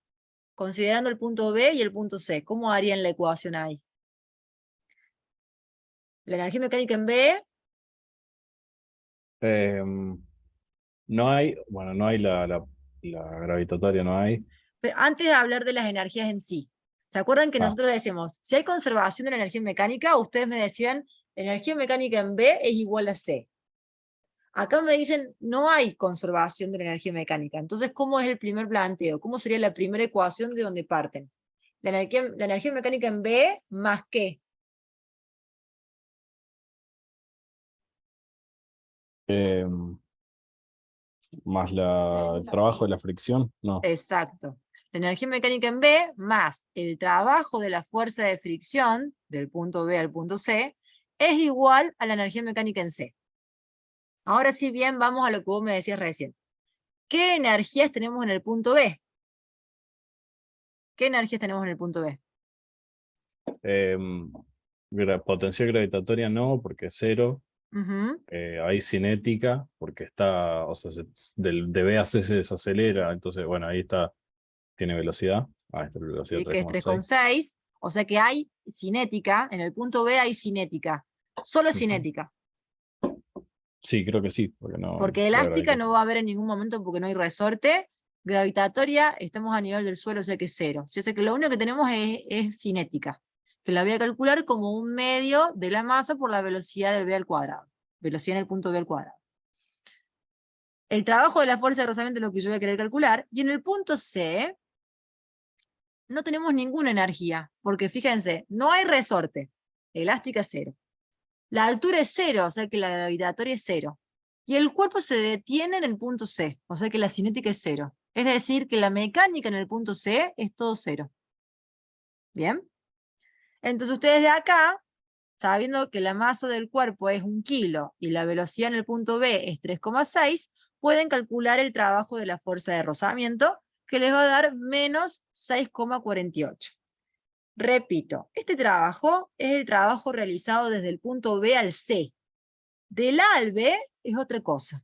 Considerando el punto B y el punto C, ¿cómo harían la ecuación ahí? La energía mecánica en B, No hay, bueno, no hay la gravitatoria, no hay. pero antes de hablar de las energías en sí. ¿Se acuerdan que Ah, nosotros decimos, si hay conservación de la energía mecánica, ustedes me decían, la energía mecánica en B es igual a C. Acá me dicen, no hay conservación de la energía mecánica. Entonces, ¿cómo es el primer planteo? ¿Cómo sería la primera ecuación de donde parten? La energía mecánica en B más ¿qué? eh, más el trabajo de la fricción, no. Exacto. La energía mecánica en B más el trabajo de la fuerza de fricción, del punto B al punto C, es igual a la energía mecánica en C. Ahora sí bien, vamos a lo que vos me decías recién. ¿Qué energías tenemos en el punto B? ¿Qué energías tenemos en el punto B? Potencial gravitatoria no, porque es cero. Ujú. Hay cinética, porque está, o sea, de B a C se desacelera, entonces, bueno, ahí está, tiene velocidad. Ah, esta es la velocidad Sí, que es 3,6. 3,6. O sea que hay cinética, en el punto B hay cinética. Solo Ujú. cinética. Sí, creo que sí, porque no, Porque la elástica no gravitatoria. va a haber en ningún momento porque no hay resorte. Gravitatoria, estamos a nivel del suelo, o sea que es cero. O sea que lo único que tenemos es cinética, que la voy a calcular como un medio de la masa por la velocidad del B al cuadrado. Velocidad en el punto B al cuadrado. El trabajo de la fuerza de rozamiento es lo que yo voy a querer calcular. Y en el punto C no tenemos ninguna energía, porque fíjense, no hay resorte. Elástica es cero. La altura es cero, o sea que la gravitatoria es cero. Y el cuerpo se detiene en el punto C, o sea que la cinética es cero. Es decir, que la mecánica en el punto C es todo cero. ¿Bien? Entonces ustedes de acá, sabiendo que la masa del cuerpo es 1 kilo y la velocidad en el punto B es 3,6, pueden calcular el trabajo de la fuerza de rozamiento, que les va a dar menos 6,48. Repito, este trabajo es el trabajo realizado desde el punto B al C. Del A al B es otra cosa.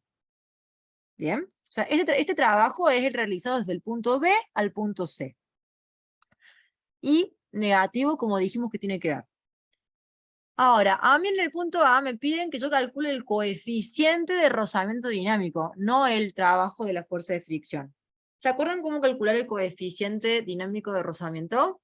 ¿Bien? O sea, este trabajo es el realizado desde el punto B al punto C. Y negativo, como dijimos que tiene que dar. Ahora, a mí en el punto A me piden que yo calcule el coeficiente de rozamiento dinámico, no el trabajo de la fuerza de fricción. ¿Se acuerdan cómo calcular el coeficiente dinámico de rozamiento?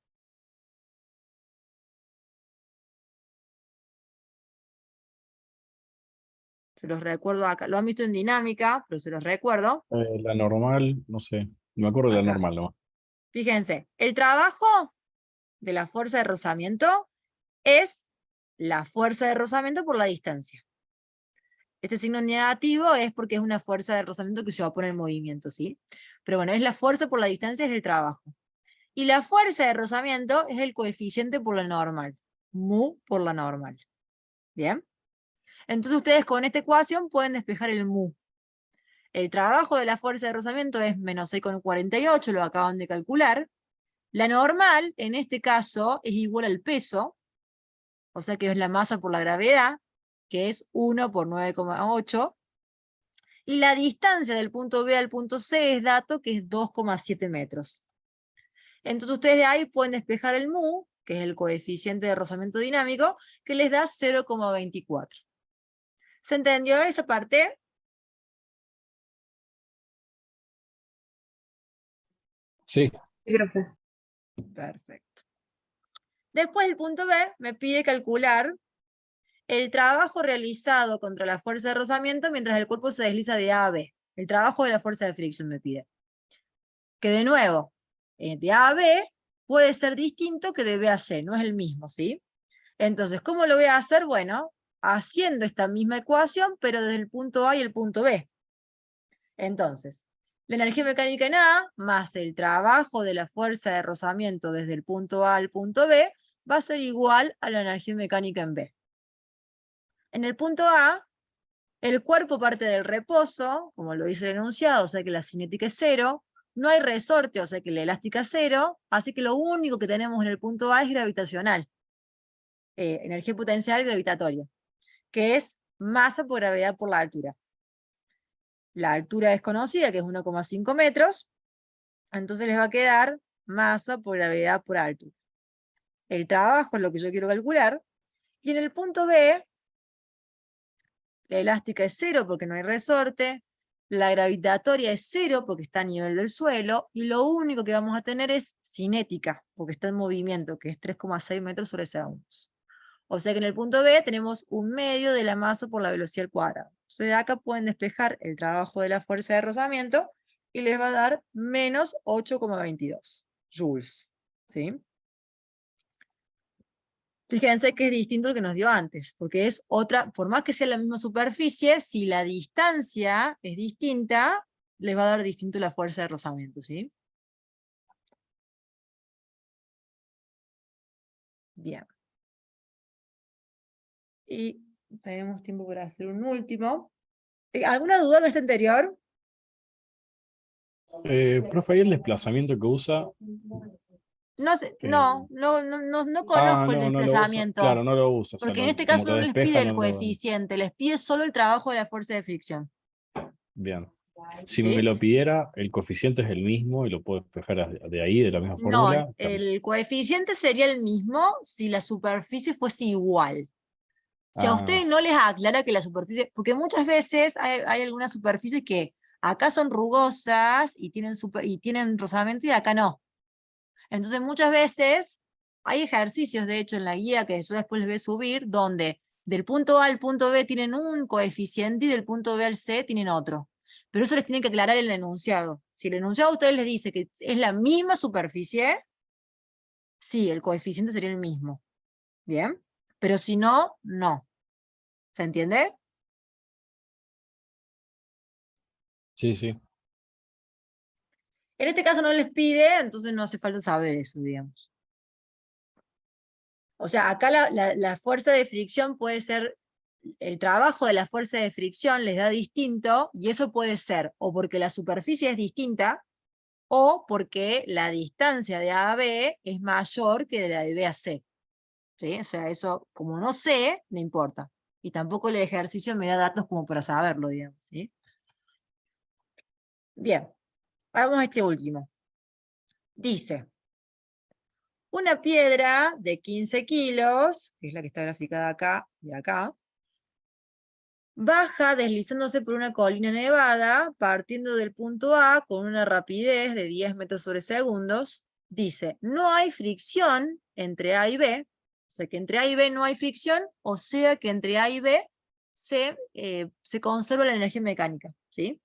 Se los recuerdo acá. Lo han visto en dinámica, pero se los recuerdo. La normal, no sé, no me acuerdo de la Acá. normal, ¿no? Fíjense, el trabajo de la fuerza de rozamiento es la fuerza de rozamiento por la distancia. Este signo negativo es porque es una fuerza de rozamiento que se opone al movimiento, ¿sí? Pero bueno, es la fuerza por la distancia, es el trabajo. Y la fuerza de rozamiento es el coeficiente por la normal. Mu por la normal. ¿Bien? Entonces ustedes con esta ecuación pueden despejar el mu. El trabajo de la fuerza de rozamiento es menos 6,48, lo acaban de calcular. La normal, en este caso, es igual al peso, o sea que es la masa por la gravedad, que es 1 por 9,8. Y la distancia del punto B al punto C es dato, que es 2,7 metros. Entonces ustedes de ahí pueden despejar el mu, que es el coeficiente de rozamiento dinámico, que les da 0,24. ¿Se entendió esa parte? Sí, Sí, profe. Perfecto. Después el punto B me pide calcular el trabajo realizado contra la fuerza de rozamiento mientras el cuerpo se desliza de A a B. El trabajo de la fuerza de fricción me pide. Que de nuevo, de A a B puede ser distinto que de B a C, no es el mismo, ¿sí? Entonces, ¿cómo lo voy a hacer? Bueno, haciendo esta misma ecuación, pero desde el punto A y el punto B. Entonces, la energía mecánica en A, más el trabajo de la fuerza de rozamiento desde el punto A al punto B, va a ser igual a la energía mecánica en B. En el punto A, el cuerpo parte del reposo, como lo dice el enunciado, o sea que la cinética es 0, no hay resorte, o sea que la elástica es 0, así que lo único que tenemos en el punto A es gravitacional, energía potencial gravitatoria, que es masa por gravedad por la altura. La altura es conocida, que es 1,5 metros, entonces les va a quedar masa por gravedad por altura. El trabajo es lo que yo quiero calcular, y en el punto B, la elástica es 0 porque no hay resorte, la gravitatoria es 0 porque está a nivel del suelo, y lo único que vamos a tener es cinética, porque está en movimiento, que es 3,6 metros sobre segundos. O sea que en el punto B tenemos 1/2 de la masa por la velocidad al cuadrado. Entonces de acá pueden despejar el trabajo de la fuerza de rozamiento, y les va a dar menos 8,22 joules. ¿Sí? Fíjense que es distinto al que nos dio antes, porque es otra, por más que sea la misma superficie, si la distancia es distinta, les va a dar distinto la fuerza de rozamiento, ¿sí? Bien. Y tenemos tiempo para hacer un último. ¿Alguna duda en este anterior? profe, ahí el desplazamiento que usa. No sé, eh, no conozco el no, no lo usa. desplazamiento, Claro, no lo usa. O sea, porque en este como caso lo no les despeja, pide el no lo. coeficiente, les pide solo el trabajo de la fuerza de fricción. Bien. Si me ¿Sí? lo pidiera, el coeficiente es el mismo y lo puedo despejar de ahí, de la misma No, fórmula. el coeficiente sería el mismo si la superficie fuese igual. Si a Ah, ustedes no les aclara que la superficie, porque muchas veces hay algunas superficies que acá son rugosas y tienen rozamiento y acá no. Entonces muchas veces hay ejercicios, de hecho, en la guía que yo después les voy a subir, donde del punto A al punto B tienen un coeficiente y del punto B al C tienen otro. Pero eso les tiene que aclarar el enunciado. Si el enunciado a ustedes les dice que es la misma superficie, sí, el coeficiente sería el mismo. ¿Bien? Pero si no, no. ¿Se entiende? sí, sí. En este caso no les pide, entonces no hace falta saber eso, digamos. O sea, acá la fuerza de fricción puede ser, el trabajo de la fuerza de fricción les da distinto, y eso puede ser o porque la superficie es distinta, o porque la distancia de A a B es mayor que de la de B a C. ¿Sí? O sea, eso, como no sé, no importa. Y tampoco el ejercicio me da datos como para saberlo, digamos. ¿Sí? Bien, vamos a este último. Dice, una piedra de 15 kilos, que es la que está graficada acá y acá, baja deslizándose por una colina nevada, partiendo del punto A con una rapidez de 10 metros sobre segundos. Dice, no hay fricción entre A y B, o sea que entre A y B no hay fricción, o sea que entre A y B se conserva la energía mecánica, ¿sí?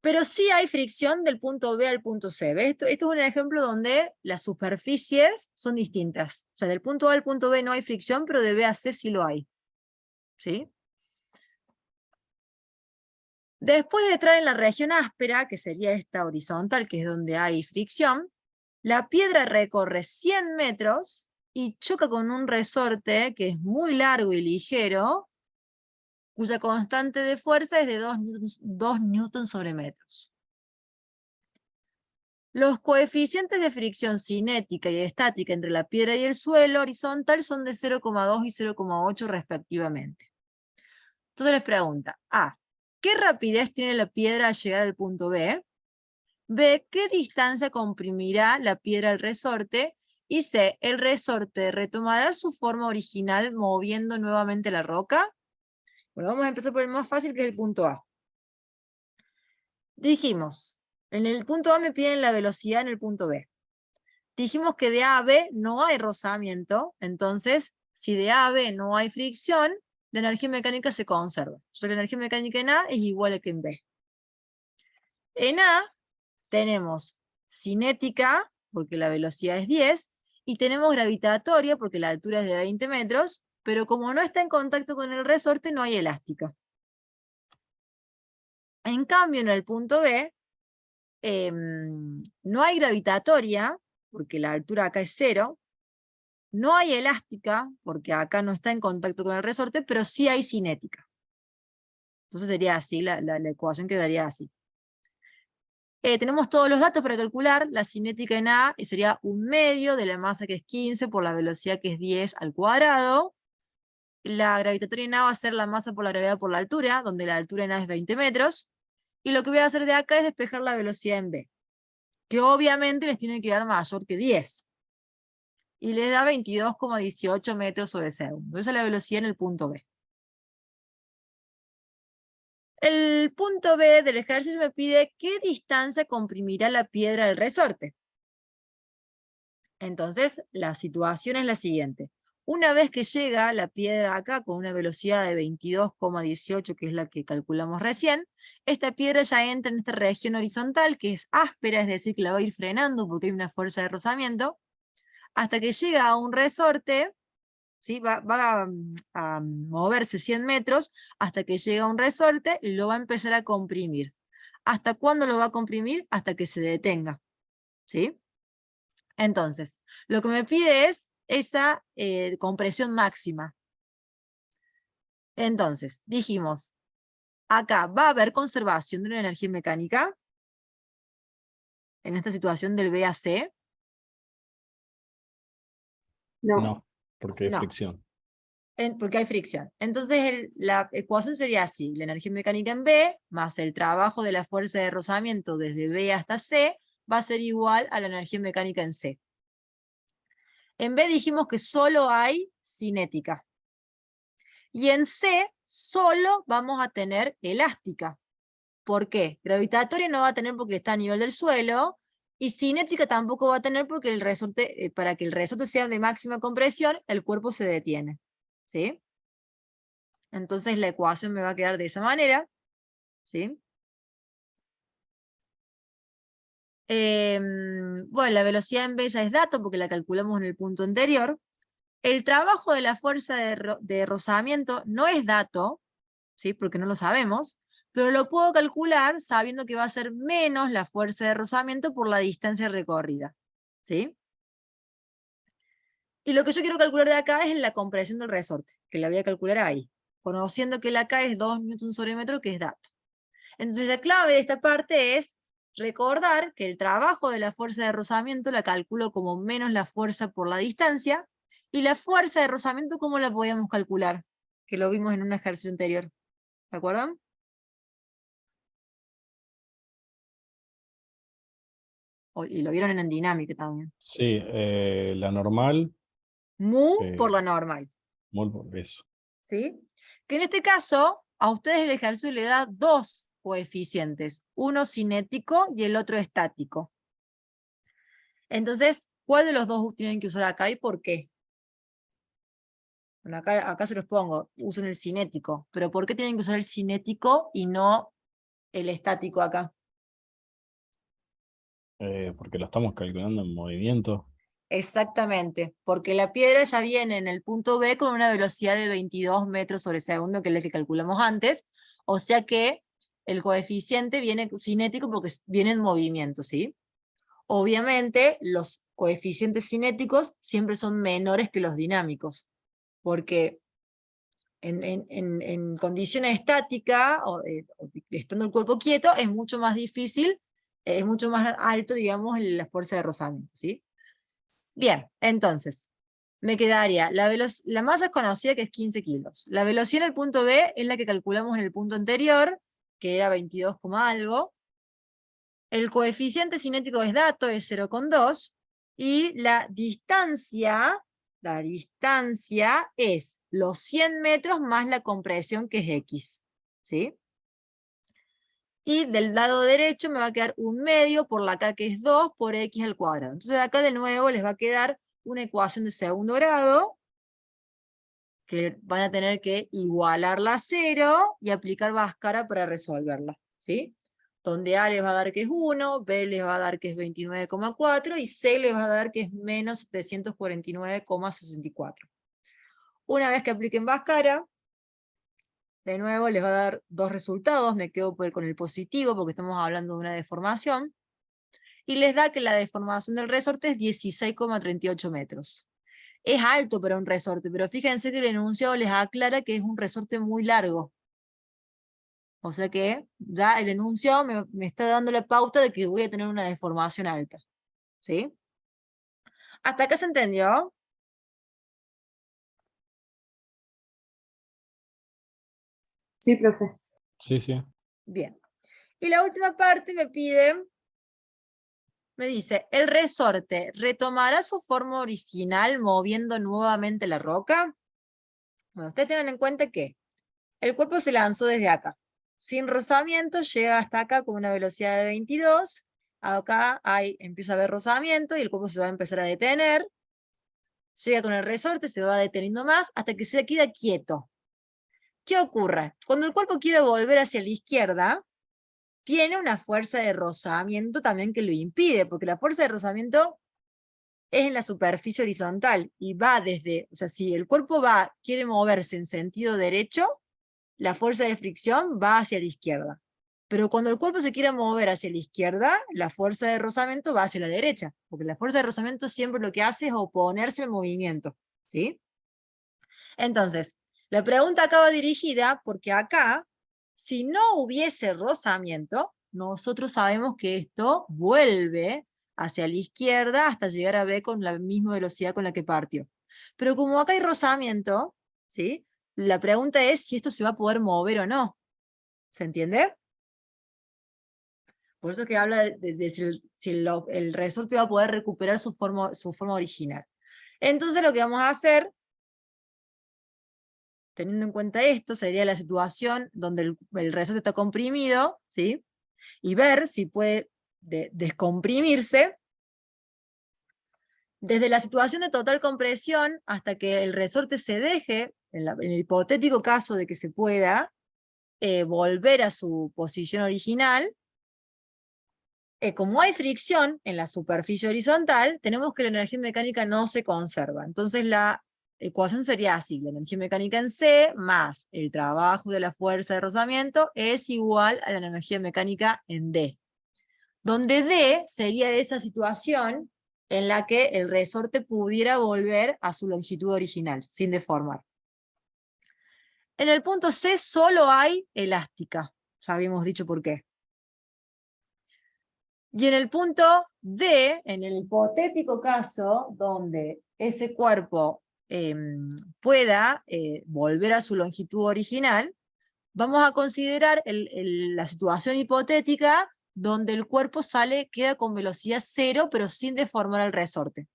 Pero sí hay fricción del punto B al punto C. ¿Ves? Esto es un ejemplo donde las superficies son distintas. O sea, del punto A al punto B no hay fricción, pero de B a C sí lo hay. ¿Sí? Después de entrar en la región áspera, que sería esta horizontal, que es donde hay fricción, la piedra recorre 100 metros y choca con un resorte que es muy largo y ligero, cuya constante de fuerza es de 2 newtons sobre metros. Los coeficientes de fricción cinética y estática entre la piedra y el suelo horizontal son de 0,2 y 0,8 respectivamente. Entonces les pregunta, A, ¿qué rapidez tiene la piedra al llegar al punto B? B, ¿qué distancia comprimirá la piedra al resorte? Y C, ¿el resorte retomará su forma original moviendo nuevamente la roca? Bueno, vamos a empezar por el más fácil, que es el punto A. Dijimos, en el punto A me piden la velocidad en el punto B. Dijimos que de A a B no hay rozamiento, entonces, si de A a B no hay fricción, la energía mecánica se conserva. Entonces, la energía mecánica en A es igual a que en B. En A tenemos cinética, porque la velocidad es 10, y tenemos gravitatoria, porque la altura es de 20 metros, pero como no está en contacto con el resorte, no hay elástica. En cambio, en el punto B, no hay gravitatoria, porque la altura acá es 0, no hay elástica, porque acá no está en contacto con el resorte, pero sí hay cinética. Entonces sería así, la ecuación quedaría así. Tenemos todos los datos para calcular. La cinética en A sería 1/2 de la masa, que es 15, por la velocidad, que es 10 al cuadrado. La gravitatoria en A va a ser la masa por la gravedad por la altura, donde la altura en A es 20 metros. Y lo que voy a hacer de acá es despejar la velocidad en B, que obviamente les tiene que dar mayor que 10. Y les da 22,18 metros sobre segundo. Esa es la velocidad en el punto B. El punto B del ejercicio me pide qué distancia comprimirá la piedra del resorte. Entonces, la situación es la siguiente. Una vez que llega la piedra acá con una velocidad de 22,18, que es la que calculamos recién, esta piedra ya entra en esta región horizontal, que es áspera, es decir, que la va a ir frenando porque hay una fuerza de rozamiento, hasta que llega a un resorte, ¿sí? va a moverse 100 metros, hasta que llega a un resorte y lo va a empezar a comprimir. ¿Hasta cuándo lo va a comprimir? Hasta que se detenga, ¿sí? Entonces, lo que me pide es esa compresión máxima. Entonces, dijimos, acá va a haber conservación de la energía mecánica, en esta situación del B a C. No, No, porque hay No, fricción. porque hay fricción. Entonces, la ecuación sería así, la energía mecánica en B, más el trabajo de la fuerza de rozamiento desde B hasta C, va a ser igual a la energía mecánica en C. En B dijimos que solo hay cinética. Y en C solo vamos a tener elástica. ¿Por qué? Gravitatoria no va a tener porque está a nivel del suelo, y cinética tampoco va a tener porque el resorte, para que el resorte sea de máxima compresión, el cuerpo se detiene. ¿Sí? Entonces la ecuación me va a quedar de esa manera. ¿Sí? Bueno, la velocidad en B ya es dato porque la calculamos en el punto anterior. El trabajo de la fuerza de rozamiento no es dato, ¿sí? Porque no lo sabemos, pero lo puedo calcular sabiendo que va a ser menos la fuerza de rozamiento por la distancia recorrida, ¿sí? Y lo que yo quiero calcular de acá es la compresión del resorte, que la voy a calcular ahí, conociendo que la K es 2 newtons sobre metro, que es dato. Entonces la clave de esta parte es recordar que el trabajo de la fuerza de rozamiento la calculo como menos la fuerza por la distancia, y la fuerza de rozamiento, ¿cómo la podíamos calcular? Que lo vimos en un ejercicio anterior. ¿De acuerdo? Y lo vieron en dinámica también. Sí, la normal, Mu por eh, la normal. por eso. ¿Sí? Que en este caso, a ustedes el ejercicio le da dos coeficientes, uno cinético y el otro estático. Entonces, ¿cuál de los dos tienen que usar acá y por qué? Bueno, acá se los pongo, usen el cinético, pero ¿por qué tienen que usar el cinético y no el estático acá? Porque lo estamos calculando en movimiento. Exactamente, porque la piedra ya viene en el punto B con una velocidad de 22 metros sobre segundo, que es la que calculamos antes, o sea que el coeficiente viene cinético porque viene en movimiento, ¿sí? Obviamente, los coeficientes cinéticos siempre son menores que los dinámicos, porque en condiciones estáticas, o estando el cuerpo quieto, es mucho más difícil, es mucho más alto, digamos, la fuerza de rozamiento, ¿sí? Bien, entonces, me quedaría, la masa es conocida que es 15 kilos. La velocidad en el punto B es la que calculamos en el punto anterior, que era 22, algo. El coeficiente cinético es dato, es 0,2, y la distancia es los 100 metros más la compresión, que es X, ¿sí? Y del lado derecho me va a quedar un medio por la K, que es 2, por X al cuadrado. Entonces acá de nuevo les va a quedar una ecuación de segundo grado, que van a tener que igualarla a 0 y aplicar Bhaskara para resolverla, ¿sí? Donde A les va a dar que es 1, B les va a dar que es 29,4 y C les va a dar que es menos 749,64. Una vez que apliquen Bhaskara, de nuevo les va a dar dos resultados, me quedo con el positivo porque estamos hablando de una deformación, y les da que la deformación del resorte es 16,38 metros. Es alto para un resorte, pero fíjense que el enunciado les aclara que es un resorte muy largo. O sea que ya el enunciado me está dando la pauta de que voy a tener una deformación alta. ¿Sí? ¿Hasta acá se entendió? Sí, profe. Sí, sí. Bien. Y la última parte me dice, ¿el resorte retomará su forma original moviendo nuevamente la roca? Bueno, ustedes tengan en cuenta que el cuerpo se lanzó desde acá. Sin rozamiento llega hasta acá con una velocidad de 22. Acá empieza a haber rozamiento y el cuerpo se va a empezar a detener. Llega con el resorte, se va deteniendo más hasta que se queda quieto. ¿Qué ocurre? Cuando el cuerpo quiere volver hacia la izquierda, tiene una fuerza de rozamiento también que lo impide, porque la fuerza de rozamiento es en la superficie horizontal y va desde, o sea, si el cuerpo quiere moverse en sentido derecho, la fuerza de fricción va hacia la izquierda. Pero cuando el cuerpo se quiere mover hacia la izquierda, la fuerza de rozamiento va hacia la derecha, porque la fuerza de rozamiento siempre lo que hace es oponerse al movimiento, ¿sí? Entonces, la pregunta acaba dirigida porque acá, si no hubiese rozamiento, nosotros sabemos que esto vuelve hacia la izquierda hasta llegar a B con la misma velocidad con la que partió. Pero como acá hay rozamiento, ¿sí? La pregunta es si esto se va a poder mover o no. ¿Se entiende? Por eso que habla de si el resorte va a poder recuperar su forma original. Entonces lo que vamos a hacer, teniendo en cuenta esto, sería la situación donde el resorte está comprimido, ¿sí? Y ver si puede descomprimirse desde la situación de total compresión hasta que el resorte se deje, en el hipotético caso de que se pueda, volver a su posición original. Como hay fricción en la superficie horizontal, tenemos que la energía mecánica no se conserva. Entonces la ecuación sería así: la energía mecánica en C más el trabajo de la fuerza de rozamiento es igual a la energía mecánica en D. Donde D sería esa situación en la que el resorte pudiera volver a su longitud original, sin deformar. En el punto C solo hay elástica. Ya habíamos dicho por qué. Y en el punto D, en el hipotético caso donde ese cuerpo pueda volver a su longitud original, vamos a considerar la situación hipotética donde el cuerpo queda con velocidad 0, pero sin deformar el resorte.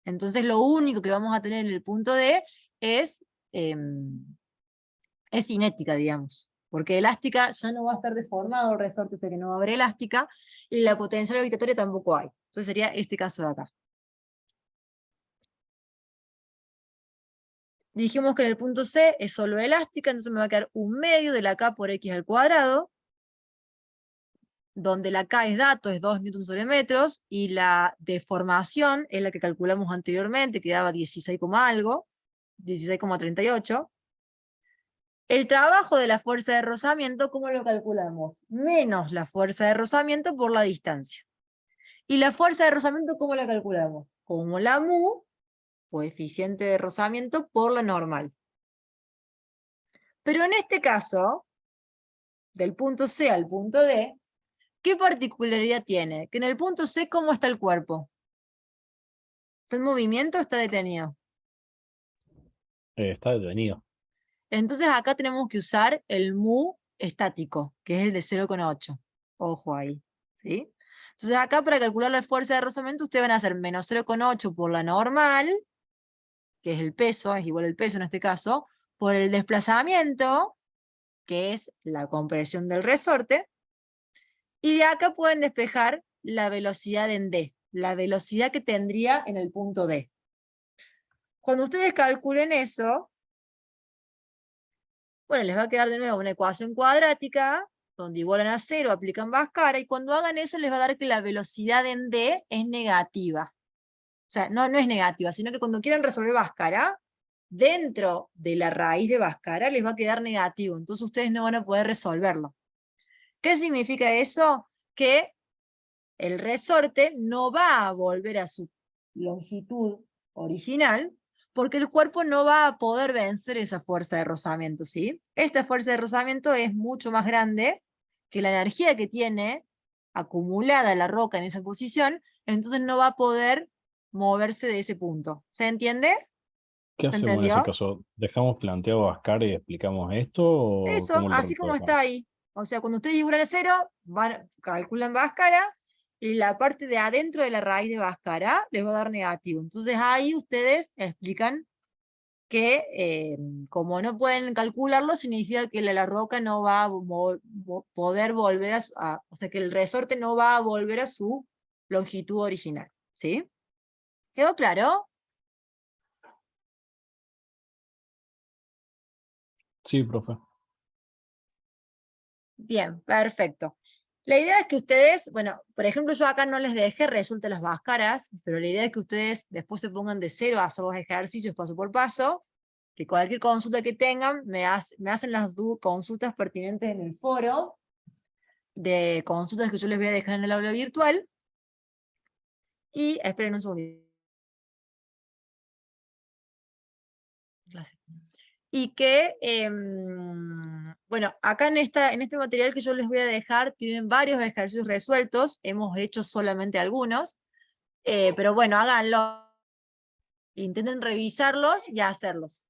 Entonces lo único que vamos a tener en el punto D es cinética, digamos. Porque elástica ya no va a estar deformado el resorte, o sea que no va a haber elástica, y la potencial gravitatoria tampoco hay. Entonces sería este caso de acá. Dijimos que en el punto C es solo elástica, entonces me va a quedar un medio de la K por X al cuadrado, donde la K es dato, es 2 newtons sobre metros, y la deformación es la que calculamos anteriormente, que daba 16, algo, 16,38. El trabajo de la fuerza de rozamiento, ¿cómo lo calculamos? Menos la fuerza de rozamiento por la distancia. ¿Y la fuerza de rozamiento cómo la calculamos? Como la mu, coeficiente de rozamiento, por la normal. Pero en este caso, del punto C al punto D, ¿qué particularidad tiene? Que en el punto C, ¿cómo está el cuerpo? ¿Está en movimiento o está detenido? Está detenido. Entonces acá tenemos que usar el mu estático, que es el de 0,8. Ojo ahí, ¿sí? Entonces acá para calcular la fuerza de rozamiento ustedes van a hacer menos 0,8 por la normal, que es el peso, es igual el peso en este caso, por el desplazamiento, que es la compresión del resorte, y de acá pueden despejar la velocidad en D, la velocidad que tendría en el punto D. Cuando ustedes calculen eso, bueno, les va a quedar de nuevo una ecuación cuadrática, donde igualan a 0, aplican Bhaskara, y cuando hagan eso les va a dar que la velocidad en D es negativa. O sea, no es negativa, sino que cuando quieran resolver Bhaskara, dentro de la raíz de Bhaskara les va a quedar negativo, entonces ustedes no van a poder resolverlo. ¿Qué significa eso? Que el resorte no va a volver a su longitud original, porque el cuerpo no va a poder vencer esa fuerza de rozamiento, ¿sí? Esta fuerza de rozamiento es mucho más grande que la energía que tiene acumulada la roca en esa posición, entonces no va a poder moverse de ese punto. ¿Se entiende? ¿Qué ¿Se hacemos en ese entendió? caso? ¿Dejamos planteado a Ascar y explicamos esto o Eso, cómo lo así como resolvemos? está ahí. O sea, cuando ustedes igualan a 0, calculan Bhaskara, y la parte de adentro de la raíz de Bhaskara les va a dar negativo. Entonces ahí ustedes explican que como no pueden calcularlo, significa que la roca no va a poder volver o sea, que el resorte no va a volver a su longitud original. ¿Sí? ¿Quedó claro? Sí, profe. Bien, perfecto. La idea es que ustedes, bueno, por ejemplo, yo acá no les dejé resulte las Bhaskaras, pero la idea es que ustedes después se pongan de cero a hacer los ejercicios paso por paso, que cualquier consulta que tengan, me hacen las consultas pertinentes en el foro de consultas que yo les voy a dejar en el aula virtual, y esperen un segundo. Y que, bueno, acá en este material que yo les voy a dejar, tienen varios ejercicios resueltos, hemos hecho solamente algunos, pero bueno, háganlo, intenten revisarlos y hacerlos.